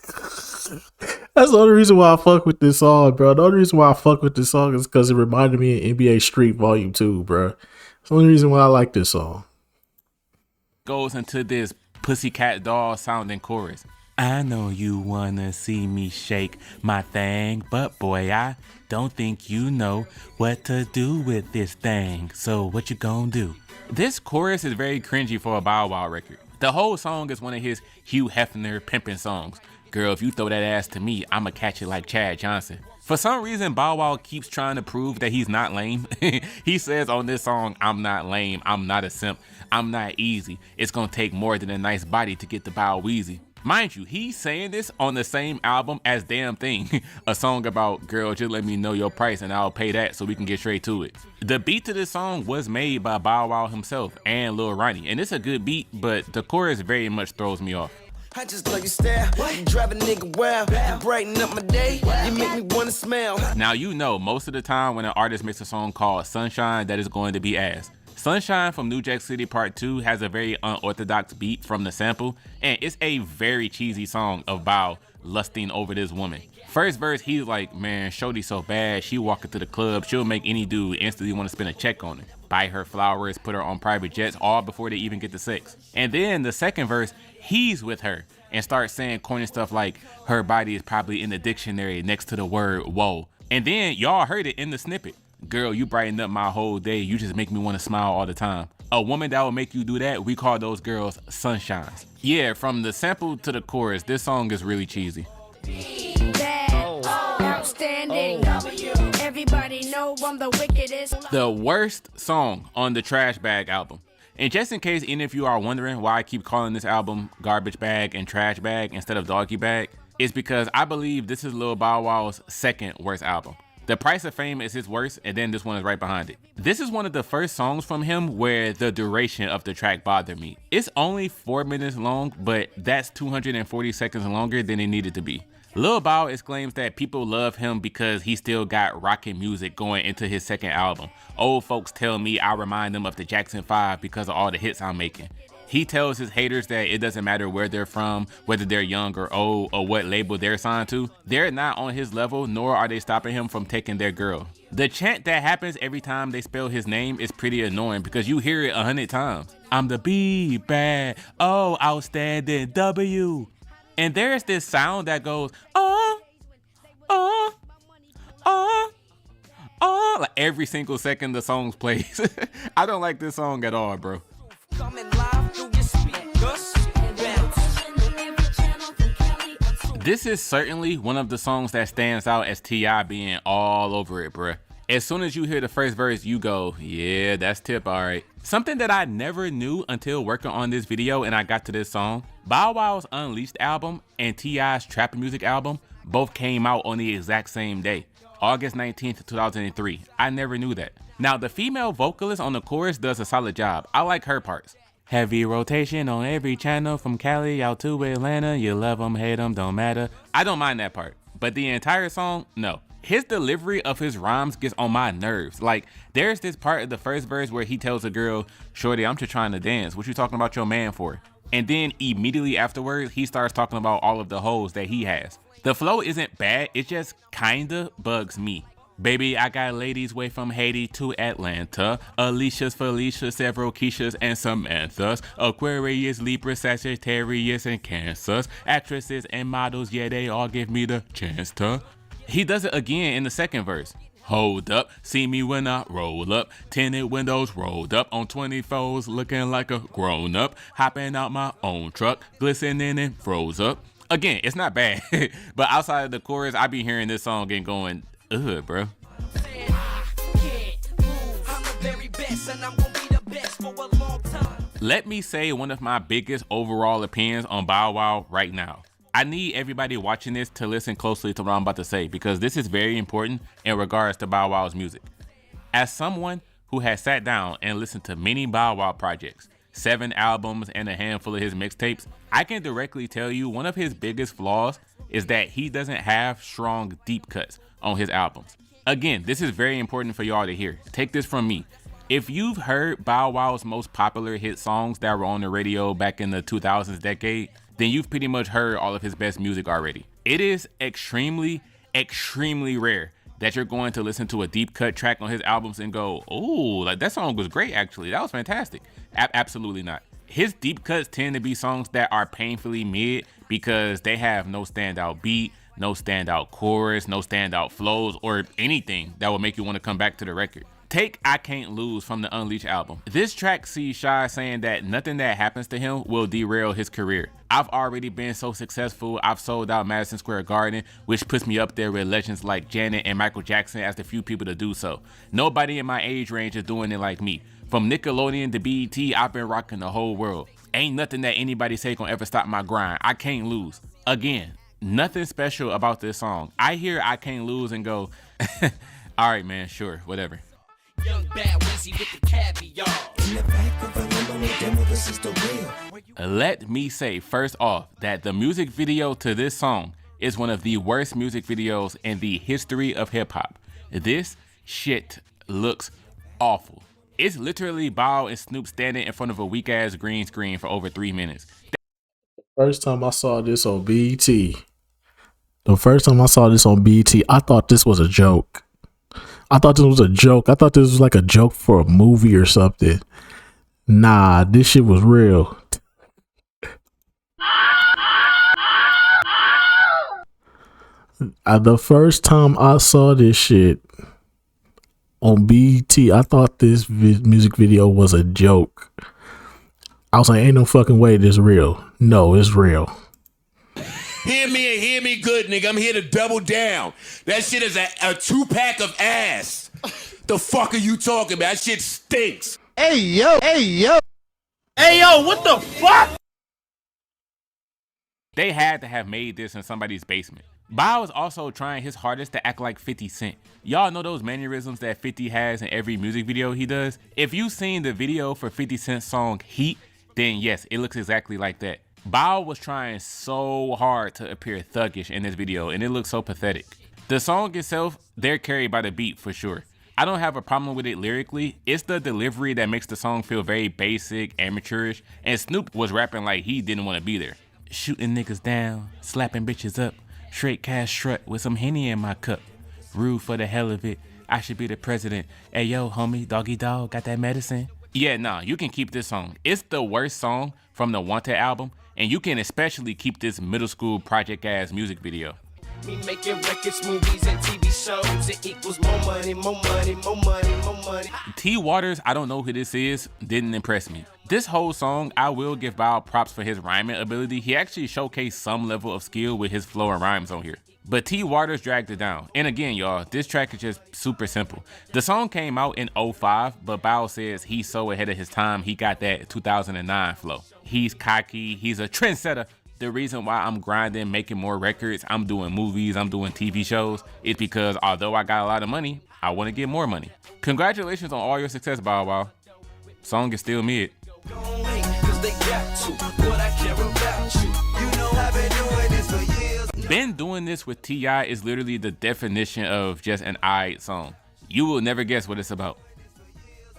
That's the only reason why I fuck with this song, bro. The only reason why I fuck with this song is because it reminded me of NBA Street Volume 2, bro. That's the only reason why I like this song. Goes into this Pussycat Doll sounding chorus. I know you wanna see me shake my thing, but boy, I don't think you know what to do with this thing. So what you gonna do? This chorus is very cringy for a Bow Wow record. The whole song is one of his Hugh Hefner pimping songs. Girl, if you throw that ass to me, I'ma catch it like Chad Johnson. For some reason, Bow Wow keeps trying to prove that he's not lame. He says on this song, I'm not lame, I'm not a simp, I'm not easy. It's gonna take more than a nice body to get the Bow Weezy. Mind you, he's saying this on the same album as Damn Thing, a song about, girl, just let me know your price and I'll pay that so we can get straight to it. The beat to this song was made by Bow Wow himself and Lil Ronnie, and it's a good beat, but the chorus very much throws me off. I just love your style. You drive a nigga wild. You brighten up my day. You make me wanna smile. Now, you know, most of the time when an artist makes a song called Sunshine, that is going to be ass. Sunshine from New Jack City Part 2 has a very unorthodox beat from the sample, and it's a very cheesy song of Bow lusting over this woman. First verse, he's like, man, shorty so bad, she walk into the club, she'll make any dude instantly want to spend a check on her. Buy her flowers, put her on private jets, all before they even get to sex. And then the second verse, he's with her and starts saying corny stuff like, her body is probably in the dictionary next to the word whoa. And then y'all heard it in the snippet. Girl, you brighten up my whole day, you just make me want to smile all the time. A woman that will make you do that, we call those girls sunshines. Yeah, from the sample to the chorus, this song is really cheesy. Outstanding. Everybody know I'm the wickedest. The worst song on the Trash Bag album. And just in case any of you are wondering why I keep calling this album Garbage Bag and Trash Bag instead of Doggy Bag, it's because I believe this is Lil Bow Wow's second worst album. The Price of Fame is his worst, and then this one is right behind it. This is one of the first songs from him where the duration of the track bothered me. It's only 4 minutes long, but that's 240 seconds longer than it needed to be. Lil Bow exclaims that people love him because he still got rockin' music going into his second album. Old folks tell me I remind them of the Jackson 5 because of all the hits I'm making. He tells his haters that it doesn't matter where they're from, whether they're young or old, or what label they're signed to. They're not on his level, nor are they stopping him from taking their girl. The chant that happens every time they spell his name is pretty annoying because you hear it 100 times. I'm the B, bad, O, outstanding, W. And there's this sound that goes, like every single second the song plays. I don't like this song at all, bro. This is certainly one of the songs that stands out as T.I. being all over it, bruh. As soon as you hear the first verse, you go, yeah, that's Tip, all right. Something that I never knew until working on this video and I got to this song, Bow Wow's Unleashed album and T.I.'s Trap Music album both came out on the exact same day, August 19th, 2003. I never knew that. Now, the female vocalist on the chorus does a solid job. I like her parts. Heavy rotation on every channel from Cali out to Atlanta. You love them, hate them, don't matter. I don't mind that part, but the entire song, no. His delivery of his rhymes gets on my nerves. Like, there's this part of the first verse where he tells a girl, shorty, I'm just trying to dance. What you talking about your man for? And then immediately afterwards, he starts talking about all of the hoes that he has. The flow isn't bad, it just kinda bugs me. Baby, I got ladies way from Haiti to Atlanta. Alicia's, Felicia, several Keishas, and Samanthas. Aquarius, Libra, Sagittarius, and Cancers. Actresses and models, yeah, they all give me the chance to. He does it again in the second verse. Hold up, see me when I roll up. Tinted windows rolled up on 24s, looking like a grown up. Hopping out my own truck, glistening and froze up. Again, it's not bad, but outside of the chorus, I be hearing this song and going, ugh, bro. Let me say one of my biggest overall opinions on Bow Wow right now. I need everybody watching this to listen closely to what I'm about to say because this is very important in regards to Bow Wow's music. As someone who has sat down and listened to many Bow Wow projects, 7 albums and a handful of his mixtapes, I can directly tell you one of his biggest flaws is that he doesn't have strong deep cuts on his albums. Again, this is very important for y'all to hear. Take this from me. If you've heard Bow Wow's most popular hit songs that were on the radio back in the 2000s decade, then you've pretty much heard all of his best music already. It is extremely, extremely rare that you're going to listen to a deep cut track on his albums and go, oh, like that song was great actually, that was fantastic. Absolutely not. His deep cuts tend to be songs that are painfully mid because they have no standout beat, no standout chorus, no standout flows, or anything that will make you want to come back to the record. Take I Can't Lose from the Unleashed album. This track sees Shy saying that nothing that happens to him will derail his career. I've already been so successful, I've sold out Madison Square Garden, which puts me up there with legends like Janet and Michael Jackson as the few people to do so. Nobody in my age range is doing it like me. From Nickelodeon to BET, I've been rocking the whole world. Ain't nothing that anybody say gonna ever stop my grind. I can't lose. Again, nothing special about this song. I hear I can't lose and go, all right, man, sure, whatever. Young bad Weezy with the caviar. In the back of a limo, demo, this is the real. Let me say first off that the music video to this song is one of the worst music videos in the history of hip hop. This shit looks awful. It's literally Bow and Snoop standing in front of a weak ass green screen for over 3 minutes. First time I saw this on BET. The first time I saw this on BET, I thought this was a joke. I thought this was like a joke for a movie or something. Nah, this shit was real. The first time I saw this shit on BET, I thought this music video was a joke. I was like, ain't no fucking way this real. No, it's real. Hear me and hear me good, nigga. I'm here to double down. That shit is a 2-pack of ass. The fuck are you talking about? That shit stinks. Hey, yo. Hey, yo, what the fuck? They had to have made this in somebody's basement. Bow is also trying his hardest to act like 50 Cent. Y'all know those mannerisms that 50 has in every music video he does? If you've seen the video for 50 Cent's song Heat, then yes, it looks exactly like that. Bow was trying so hard to appear thuggish in this video, and it looks so pathetic. The song itself, they're carried by the beat for sure. I don't have a problem with it lyrically. It's the delivery that makes the song feel very basic, amateurish, and Snoop was rapping like he didn't want to be there. Shooting niggas down, slapping bitches up, straight cash strut with some Henny in my cup. Rude for the hell of it, I should be the president. Hey yo, homie, doggy dog, got that medicine? Yeah, nah, you can keep this song. It's the worst song from the Wanted album, and you can especially keep this middle school project ass music video. Me making records, movies, and TV shows. It equals more money, more money, more money, more money. T. Waters, I don't know who this is, didn't impress me. This whole song, I will give Bow props for his rhyming ability. He actually showcased some level of skill with his flow and rhymes on here. But T. Waters dragged it down. And again, y'all, this track is just super simple. The song came out in 05, but Bow says he's so ahead of his time, he got that 2009 flow. He's cocky, he's a trendsetter. The reason why I'm grinding, making more records, I'm doing movies, I'm doing TV shows, is because although I got a lot of money, I want to get more money. Congratulations on all your success, Bow Wow. Song is still mid. Been Doing This with T.I. is literally the definition of just an aight song. You will never guess what it's about.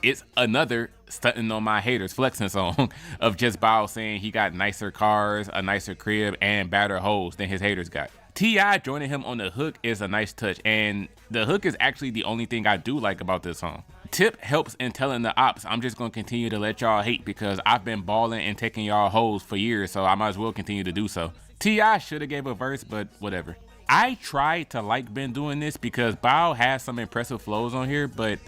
It's another stunting on my haters flexing song of just Bow saying he got nicer cars, a nicer crib, and badder hoes than his haters got. T.I. joining him on the hook is a nice touch, and the hook is actually the only thing I do like about this song. Tip helps in telling the ops, I'm just gonna continue to let y'all hate because I've been balling and taking y'all hoes for years, so I might as well continue to do so. T.I. should have gave a verse, but whatever. I tried to like Been Doing This because Bow has some impressive flows on here, but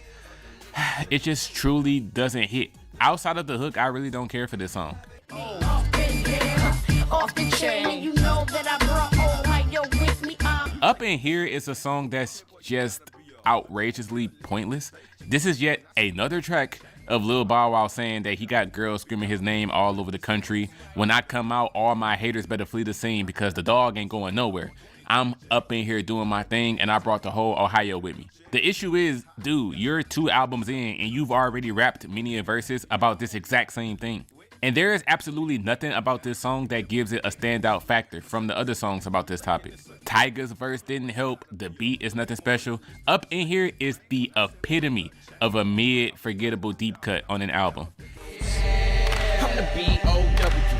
it just truly doesn't hit. Outside of the hook, I really don't care for this song. Up in Here is a song that's just outrageously pointless. This is yet another track of Lil Bow Wow saying that he got girls screaming his name all over the country. When I come out, all my haters better flee the scene because the dog ain't going nowhere. I'm up in here doing my thing, and I brought the whole Ohio with me. The issue is, dude, you're 2 albums in, and you've already rapped many verses about this exact same thing. And there is absolutely nothing about this song that gives it a standout factor from the other songs about this topic. Tyga's verse didn't help, the beat is nothing special. Up in Here is the epitome of a mid, forgettable deep cut on an album. I'm the B-O-W-W-O-W.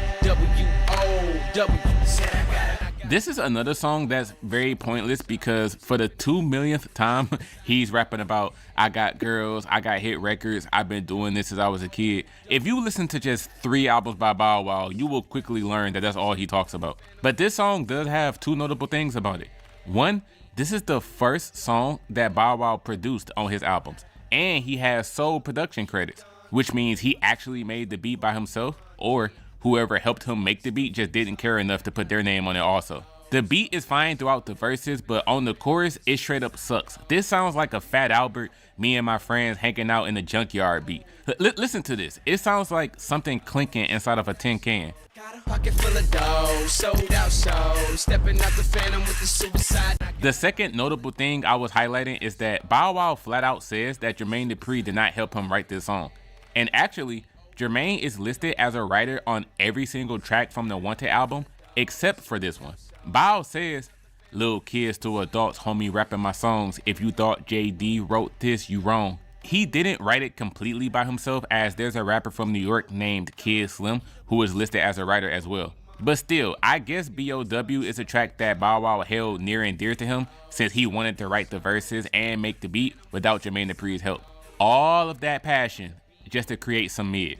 This is another song that's very pointless because for the 2 millionth time, he's rapping about, I got girls, I got hit records, I've been doing this since I was a kid. If you listen to just 3 albums by Bow Wow, you will quickly learn that that's all he talks about. But this song does have 2 notable things about it. One, this is the first song that Bow Wow produced on his albums, and he has sole production credits, which means he actually made the beat by himself, or whoever helped him make the beat just didn't care enough to put their name on it also. The beat is fine throughout the verses, but on the chorus, it straight up sucks. This sounds like a Fat Albert, me and my friends hanging out in the junkyard beat. Listen to this. It sounds like something clinking inside of a tin can. Pocket full of dough, sold out show, stepping out the phantom with the suicide. The second notable thing I was highlighting is that Bow Wow flat out says that Jermaine Dupri did not help him write this song. And actually, Jermaine is listed as a writer on every single track from the Wanted album, except for this one. Bow says, "Little kids to adults, homie rapping my songs. If you thought JD wrote this, you wrong." He didn't write it completely by himself, as there's a rapper from New York named Kid Slim who is listed as a writer as well. But still, I guess B.O.W. is a track that Bow Wow held near and dear to him, since he wanted to write the verses and make the beat without Jermaine Dupri's help. All of that passion just to create some mid.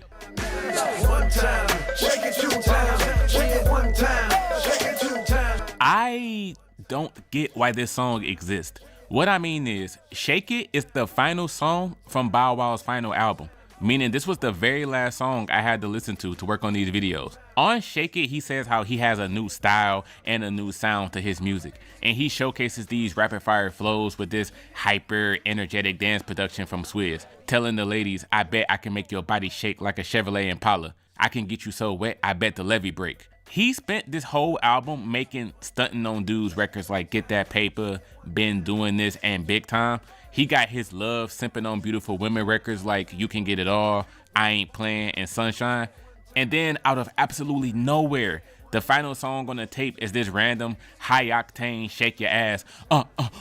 One time, shake it 2 times, shake it 1 time, shake it 2 times. I don't get why this song exists. What I mean is, Shake It is the final song from Bow Wow's final album, meaning this was the very last song I had to listen to work on these videos. On Shake It, he says how he has a new style and a new sound to his music, and he showcases these rapid fire flows with this hyper energetic dance production from Swizz, telling the ladies, "I bet I can make your body shake like a Chevrolet Impala. I can get you so wet, I bet the levee break." He spent this whole album making stunting on dudes records like Get That Paper, Been Doing This, and Big Time. He got his love simping on beautiful women records like You Can Get It All, I Ain't Playing, and Sunshine. And then out of absolutely nowhere, the final song on the tape is this random high octane shake your ass.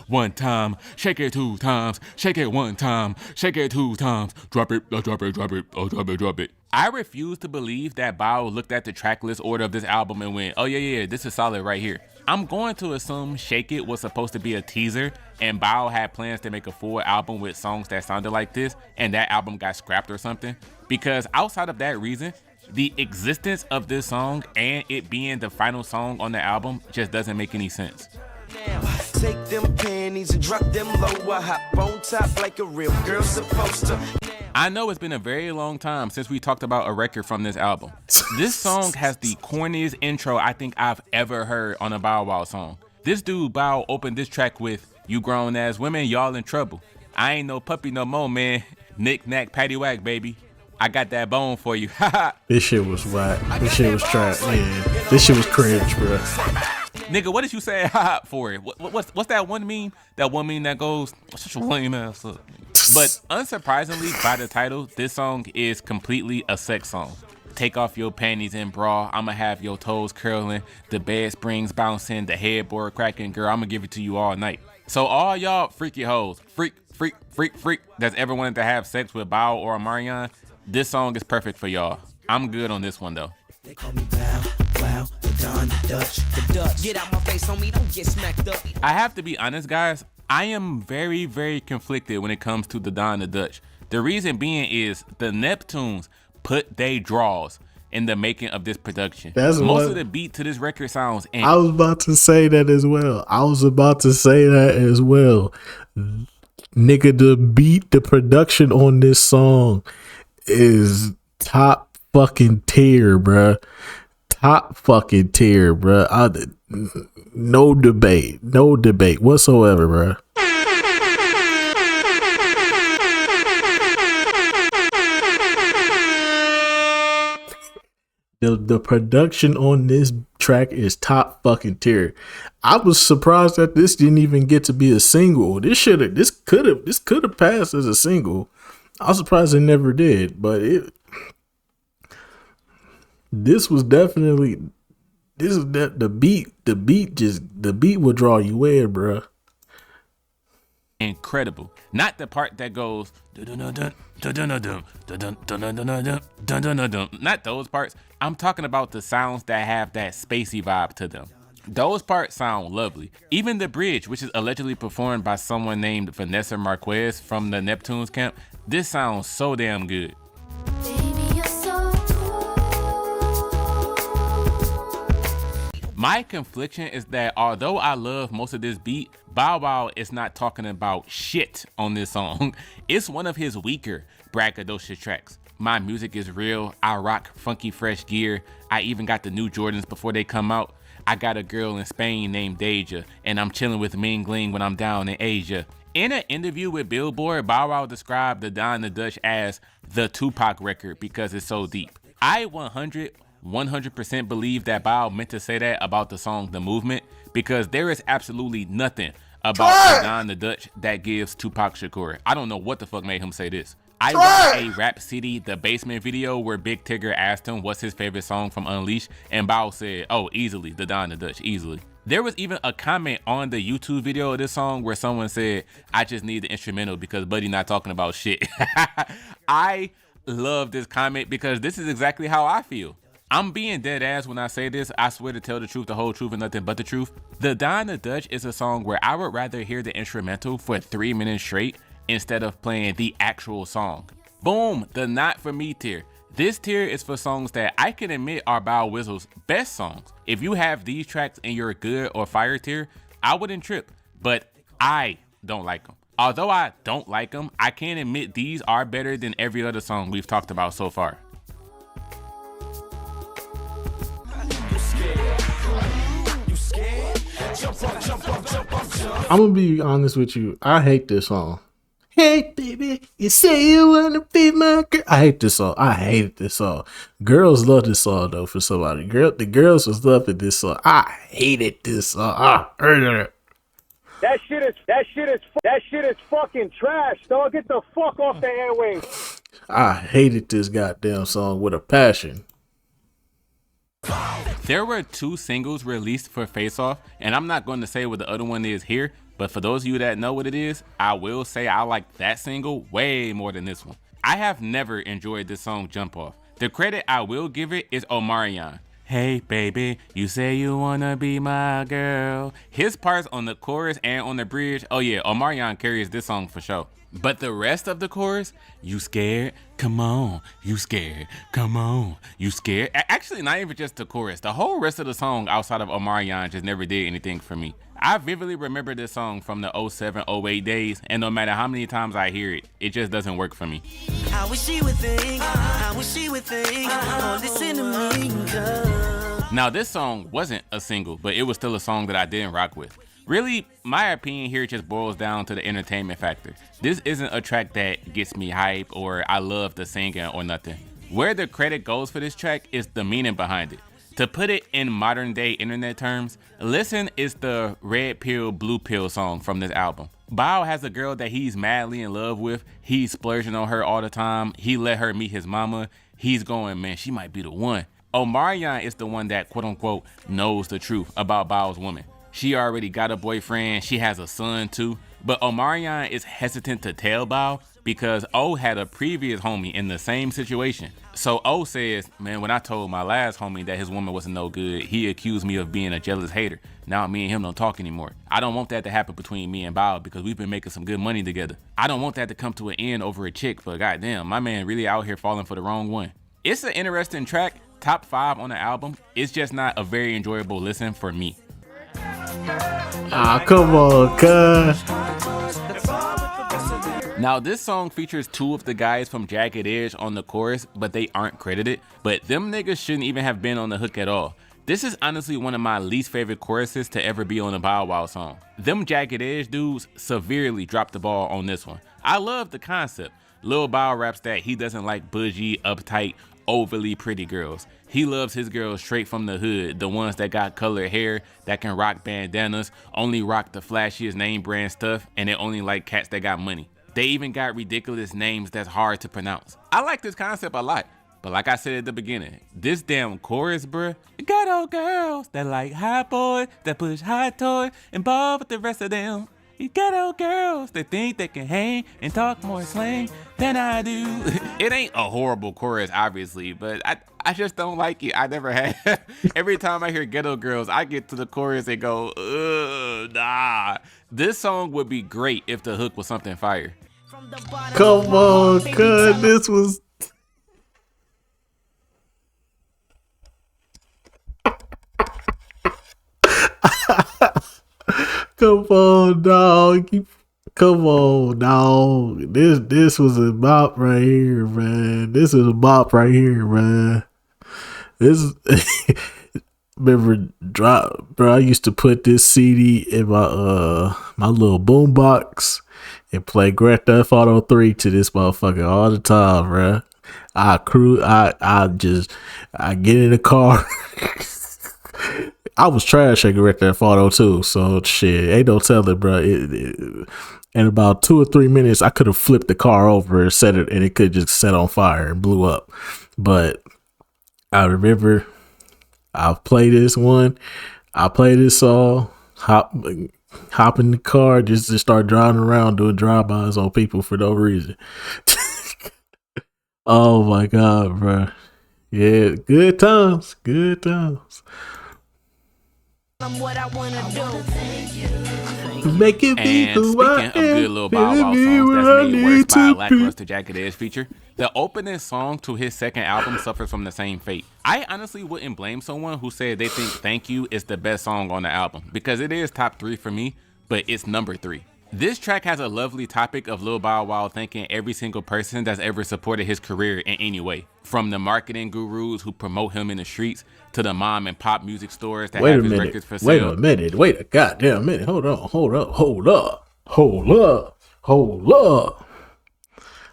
1 time, shake it 2 times, shake it 1 time, shake it 2 times, drop it, drop it, drop it, drop it. I refuse to believe that Bow looked at the track list order of this album and went, "Oh yeah, this is solid right here." I'm going to assume Shake It was supposed to be a teaser, and Bow had plans to make a full album with songs that sounded like this, and that album got scrapped or something. Because outside of that reason, the existence of this song and it being the final song on the album just doesn't make any sense. Now, take them panties and drop them lower, hop on top like a real girl supposed to. I know it's been a very long time since we talked about a record from this album. This song has the corniest intro I think I've ever heard on a Bow Wow song. This dude Bow opened this track with, "You grown ass women, y'all in trouble. I ain't no puppy no more, man. Knick knack patty whack, baby. I got that bone for you." This shit was whack. This shit was trash. Yeah, this shit was cringe, bro. Nigga, what did you say for it? What's that one meme? That one meme that goes, "Such a lame ass up." But unsurprisingly, by the title, this song is completely a sex song. Take off your panties and bra, I'ma have your toes curling, the bed springs bouncing, the headboard cracking, girl, I'ma give it to you all night. So all y'all freaky hoes, freak, that's ever wanted to have sex with Bow or Omarion, this song is perfect for y'all. I'm good on this one though. They call me Bow, the Don, the Dutch. Get out my face, homie, don't get smacked up. I have to be honest, guys. I am very, very conflicted when it comes to the Don the Dutch. The reason being is the Neptunes put they draws in the making of this production. Most of the beat to this record sounds angry. I was about to say that as well. Nigga, the production on this song is top fucking tier, bruh. Top fucking tier, bruh. No debate whatsoever, bruh. The production on this track is top fucking tier. I was surprised that this didn't even get to be a single. This could have passed as a single. I was surprised it never did, but this was definitely the beat will draw you in, bruh. Incredible. Not the part that goes not those parts. I'm talking about the sounds that have that spacey vibe to them. Those parts sound lovely. Even the bridge, which is allegedly performed by someone named Vanessa Marquez from the Neptunes camp, this sounds so damn good. My confliction is that although I love most of this beat, Bow Wow is not talking about shit on this song. It's one of his weaker braggadocious tracks. My music is real. I rock funky fresh gear. I even got the new Jordans before they come out. I got a girl in Spain named Deja, and I'm chilling with Ming Ling when I'm down in Asia. In an interview with Billboard, Bow Wow described the Don the Dutch as the Tupac record because it's so deep. I 100% believe that Bow meant to say that about the song The Movement because there is absolutely nothing about the Don the Dutch that gives Tupac Shakur. I don't know what the fuck made him say this. I watched a Rap City The Basement video where Big Tigger asked him what's his favorite song from Unleashed, and Bow said, oh, easily, the Don the Dutch, easily. There was even a comment on the YouTube video of this song where someone said, I just need the instrumental because Buddy not talking about shit. I love this comment because this is exactly how I feel. I'm being dead ass when I say this. I swear to tell the truth, the whole truth, and nothing but the truth. The Don the Dutch is a song where I would rather hear the instrumental for 3 minutes straight instead of playing the actual song. Boom, the not for me tier. This tier is for songs that I can admit are Bow Whistle's best songs. If you have these tracks in your good or fire tier, I wouldn't trip, but I don't like them. Although I don't like them, I can admit these are better than every other song we've talked about so far. I'm gonna be honest with you. I hate this song. Hey baby, you say you wanna be my girl. I hate this song. I hated this song. Girls love this song though. For somebody, the girls was loving this song. I hated this song. I hated it. That shit is fucking trash, dog. Get the fuck off the airwaves. I hated this goddamn song with a passion. There were 2 singles released for Face Off, and I'm not going to say what the other one is here, but for those of you that know what it is, I will say I like that single way more than this one. I have never enjoyed this song Jump Off. The credit I will give it is Omarion. Hey baby, you say you wanna be my girl. His parts on the chorus and on the bridge, oh yeah, Omarion carries this song for sure. But the rest of the chorus, you scared? Come on, you scared? Come on, you scared? Actually, not even just the chorus. The whole rest of the song outside of Omarion just never did anything for me. I vividly remember this song from the 07-08 days, and no matter how many times I hear it, it just doesn't work for me. I wish she would think, I wish she would think, oh, listen to me, girl. Now, this song wasn't a single, but it was still a song that I didn't rock with. Really, my opinion here just boils down to the entertainment factor. This isn't a track that gets me hype or I love the singing or nothing. Where the credit goes for this track is the meaning behind it. To put it in modern day internet terms, Listen is the red pill, blue pill song from this album. Bow has a girl that he's madly in love with. He's splurging on her all the time. He let her meet his mama. He's going, man, she might be the one. Omarion is the one that quote unquote knows the truth about Bow's woman. She already got a boyfriend, she has a son too, but Omarion is hesitant to tell Bow because O had a previous homie in the same situation. So O says, man, when I told my last homie that his woman wasn't no good, he accused me of being a jealous hater. Now me and him don't talk anymore. I don't want that to happen between me and Bow because we've been making some good money together. I don't want that to come to an end over a chick, but goddamn, my man really out here falling for the wrong one. It's an interesting track, top 5 on the album. It's just not a very enjoyable listen for me. Ah, come on, cuz. Now, this song features 2 of the guys from Jagged Edge on the chorus, but they aren't credited. But them niggas shouldn't even have been on the hook at all. This is honestly one of my least favorite choruses to ever be on a Bow Wow song. Them Jagged Edge dudes severely dropped the ball on this one. I love the concept. Lil Bow raps that he doesn't like bougie, uptight, overly pretty girls. He loves his girls straight from the hood, the ones that got colored hair, that can rock bandanas, only rock the flashiest name brand stuff, and they only like cats that got money. They even got ridiculous names that's hard to pronounce. I like this concept a lot, but like I said at the beginning, this damn chorus, bruh, you got old girls that like hot boys, that push hot toys, and ball with the rest of them. You got old girls that think they can hang and talk more slang than I do. It ain't a horrible chorus, obviously, but I just don't like it. I never have. Every time I hear Ghetto Girls, I get to the chorus and go, ugh, nah. This song would be great if the hook was something fire. Come on, cuz this was. Come on, dog. Come on, dog. This was a bop right here, man. This is a bop right here, man. This remember drop, bro. I used to put this CD in my little boom box and play Grand Theft Auto 3 to this motherfucker all the time, bro. I get in the car. I was trash at Grand Theft Auto too, so shit, ain't no telling, bro. In about 2 or 3 minutes, I could have flipped the car over and set it, and it could just set on fire and blew up. But I remember I play this one. I play this song. Hop in the car, just to start driving around doing drive-bys on people for no reason. Oh my god, bro. Yeah, good times. Good times. What I wanna Make it be And who speaking I of good am, little Bow Wow be songs where that's I made worse need by a to lackluster Jagged Edge feature, the opening song to his second album suffers from the same fate. I honestly wouldn't blame someone who said they think Thank You is the best song on the album, because it is top 3 for me, but it's number 3. This track has a lovely topic of Lil Bow Wow thanking every single person that's ever supported his career in any way. From the marketing gurus who promote him in the streets, to the mom and pop music stores that Wait have a his minute. records for Wait sale. a minute. Wait a goddamn minute. Hold on. Hold up. Hold up. Hold up. Hold up.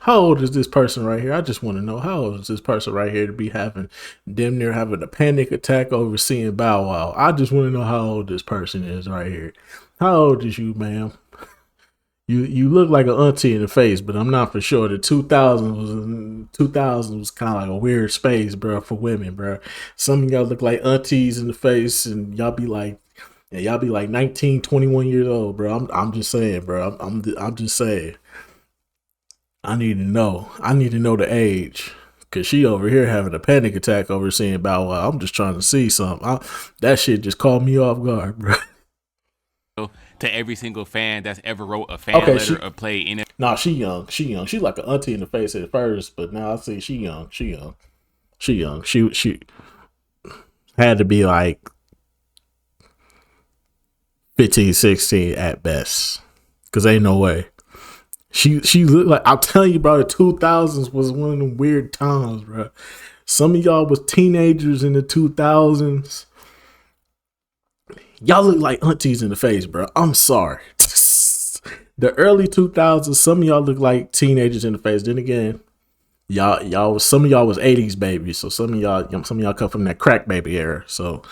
How old is this person right here? I just want to know, how old is this person right here to be having damn near having a panic attack over seeing Bow Wow? I just want to know how old this person is right here. How old is you, ma'am? You look like an auntie in the face, but I'm not for sure. The 2000 was kind of like a weird space, bro, for women, bro. Some of y'all look like aunties in the face, and y'all be like 19, 21 years old, bro. I'm just saying, bro. I'm just saying. I need to know. I need to know the age. Cause she over here having a panic attack over seeing Bow Wow. I'm just trying to see something. That shit just caught me off guard, bro. To every single fan that's ever wrote a fan letter or played in it. Nah, she young. She young. She like an auntie in the face at first, but now I see she young. She young. She young. She had to be like 15, 16 at best. Cause ain't no way. She looked like, I'm telling you, bro, the 2000s was one of them weird times, bro. Some of y'all was teenagers in the 2000s. Y'all look like aunties in the face, bro. I'm sorry. The early 2000s, some of y'all look like teenagers in the face. Then again, some of y'all was 80s babies. So some of y'all come from that crack baby era. So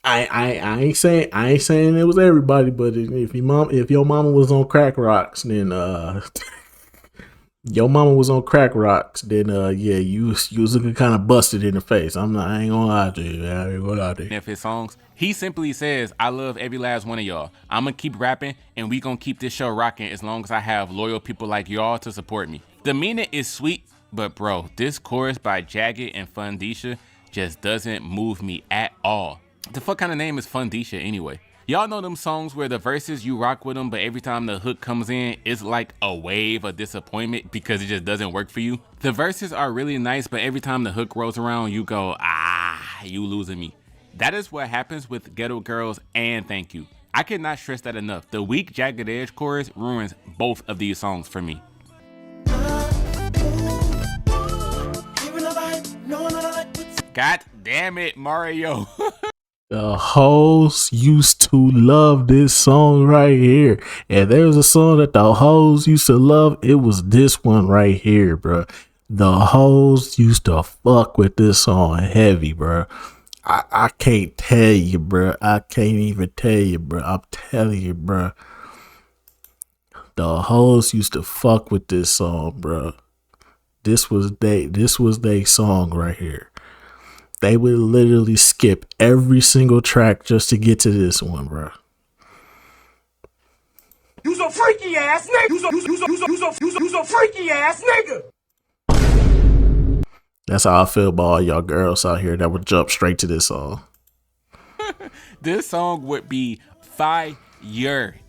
I ain't saying it was everybody, but if your mama was on crack rocks, then your mama was on crack rocks, then yeah, you was looking kind of busted in the face. I ain't gonna lie to you. I ain't gonna lie to you. Of his songs, he simply says, "I love every last one of y'all. I'm gonna keep rapping, and we gonna keep this show rocking as long as I have loyal people like y'all to support me." The meaning is sweet, but bro, this chorus by Jagged and Fundisha just doesn't move me at all. The fuck kind of name is Fundisha anyway? Y'all know them songs where the verses, you rock with them, but every time the hook comes in, it's like a wave of disappointment because it just doesn't work for you. The verses are really nice, but every time the hook rolls around, you go, you losing me. That is what happens with Ghetto Girls and Thank You. I cannot stress that enough. The weak Jagged Edge chorus ruins both of these songs for me. God damn it, Mario. The hoes used to love this song right here. And there's a song that the hoes used to love. It was this one right here, bro. The hoes used to fuck with this song heavy, bro. I can't tell you, bro. I can't even tell you, bro. I'm telling you, bro. The hoes used to fuck with this song, bro. This was they song right here. They would literally skip every single track just to get to this one, bro. You's a freaky ass nigga. You's a freaky ass nigga. That's how I feel about all y'all girls out here that would jump straight to this song. This song would be fire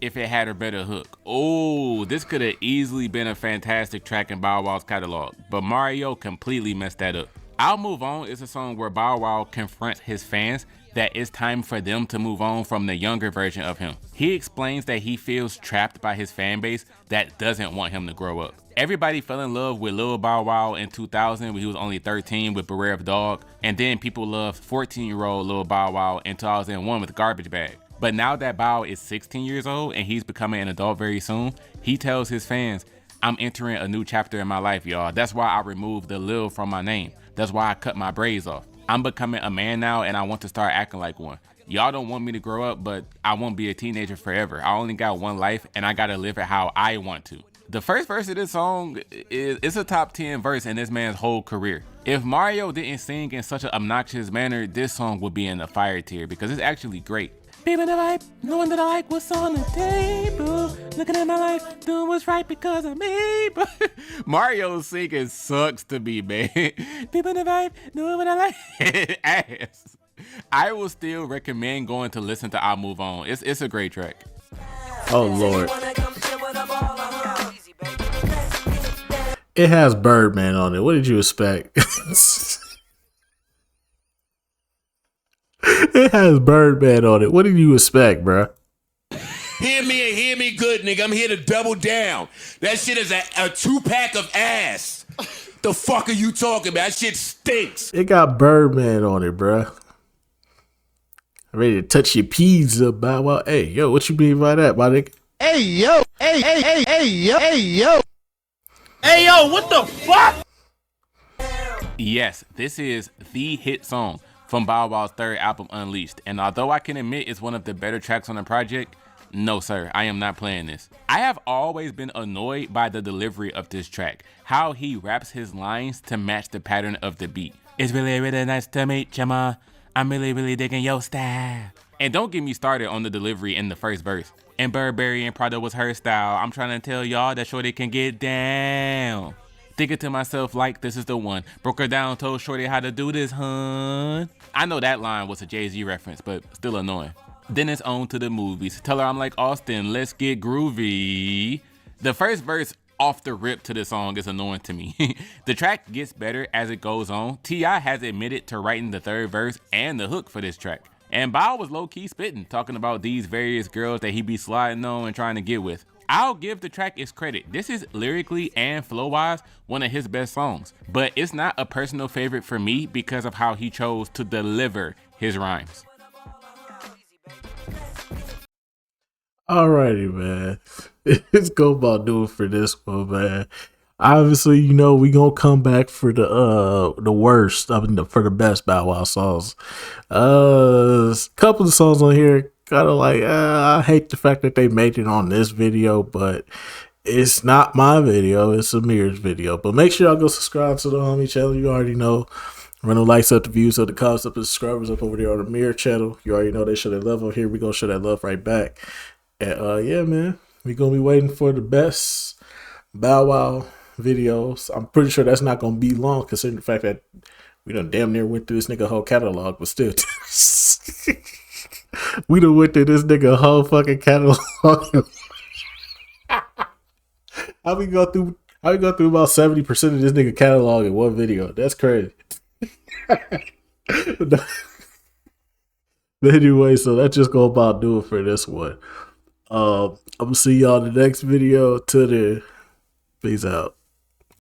if it had a better hook. Oh, this could have easily been a fantastic track in Bow Wow's catalog, but Mario completely messed that up. I'll Move On is a song where Bow Wow confronts his fans, that it's time for them to move on from the younger version of him. He explains that he feels trapped by his fan base that doesn't want him to grow up. Everybody fell in love with Lil Bow Wow in 2000 when he was only 13 with Beware of Dog, and then people loved 14-year-old Lil Bow Wow in 2001 with Garbage Bag. But now that Bow is 16 years old and he's becoming an adult very soon, he tells his fans, I'm entering a new chapter in my life, y'all. That's why I removed the Lil from my name. That's why I cut my braids off. I'm becoming a man now and I want to start acting like one. Y'all don't want me to grow up, but I won't be a teenager forever. I only got one life and I gotta live it how I want to. The first verse of this song is a top 10 verse in this man's whole career. If Mario didn't sing in such an obnoxious manner, this song would be in the fire tier because it's actually great. Feeling the vibe, knowing that I like what's on the table. Looking at my life, doing what's right because I'm able. Mario's singing sucks to me, man. Feeling the vibe, doing what I like. Ass. I will still recommend going to listen to I'll Move On. It's a great track. Oh Lord. It has Birdman on it. What did you expect? It has Birdman on it. What did you expect, bruh? Hear me and hear me good, nigga. I'm here to double down. That shit is a 2-pack of ass. The fuck are you talking about? That shit stinks. It got Birdman on it, bruh. Ready to touch your peas up, Bow Wow. Hey, yo, what you mean by that, my nigga? Hey, yo. Hey, yo. Hey, yo. Hey, yo, what the fuck? Yes, this is the hit song from Bow Wow's third album, Unleashed. And although I can admit it's one of the better tracks on the project, no, sir, I am not playing this. I have always been annoyed by the delivery of this track, how he raps his lines to match the pattern of the beat. It's really, really nice to meet you, ma. I'm really, really digging your style. And don't get me started on the delivery in the first verse. And Burberry and Prada was her style. I'm trying to tell y'all that Shorty can get down. Thinking to myself like this is the one. Broke her down, told Shorty how to do this, hun. I know that line was a Jay-Z reference, but still annoying. Then it's on to the movies. Tell her I'm like Austin, let's get groovy. The first verse off the rip to the song is annoying to me. The track gets better as it goes on. T.I. has admitted to writing the third verse and the hook for this track. And Bow was low-key spitting, talking about these various girls that he be sliding on and trying to get with. I'll give the track its credit. This is lyrically and flow-wise one of his best songs. But it's not a personal favorite for me because of how he chose to deliver his rhymes. Alrighty, man. It's go about doing for this one, man. Obviously, you know, we gonna come back for the worst, for the best Bow Wow songs. A couple of songs on here kind of like, I hate the fact that they made it on this video, but it's not my video, it's Amir's video. But make sure y'all go subscribe to the homie channel. You already know. Run the likes up, the views up, the comments up, the subscribers up over there on the Amir channel. You already know they show that love over here. We gonna show that love right back. And yeah, man, we gonna be waiting for the best Bow Wow videos. I'm pretty sure that's not gonna be long, considering the fact that we done damn near went through this nigga whole catalog, but still. We done went through this nigga whole fucking catalog. How we go through about 70% of this nigga catalog in one video? That's crazy. But anyway, so that's just gonna about do it for this one. I'm gonna see y'all in the next video. Till then, peace out.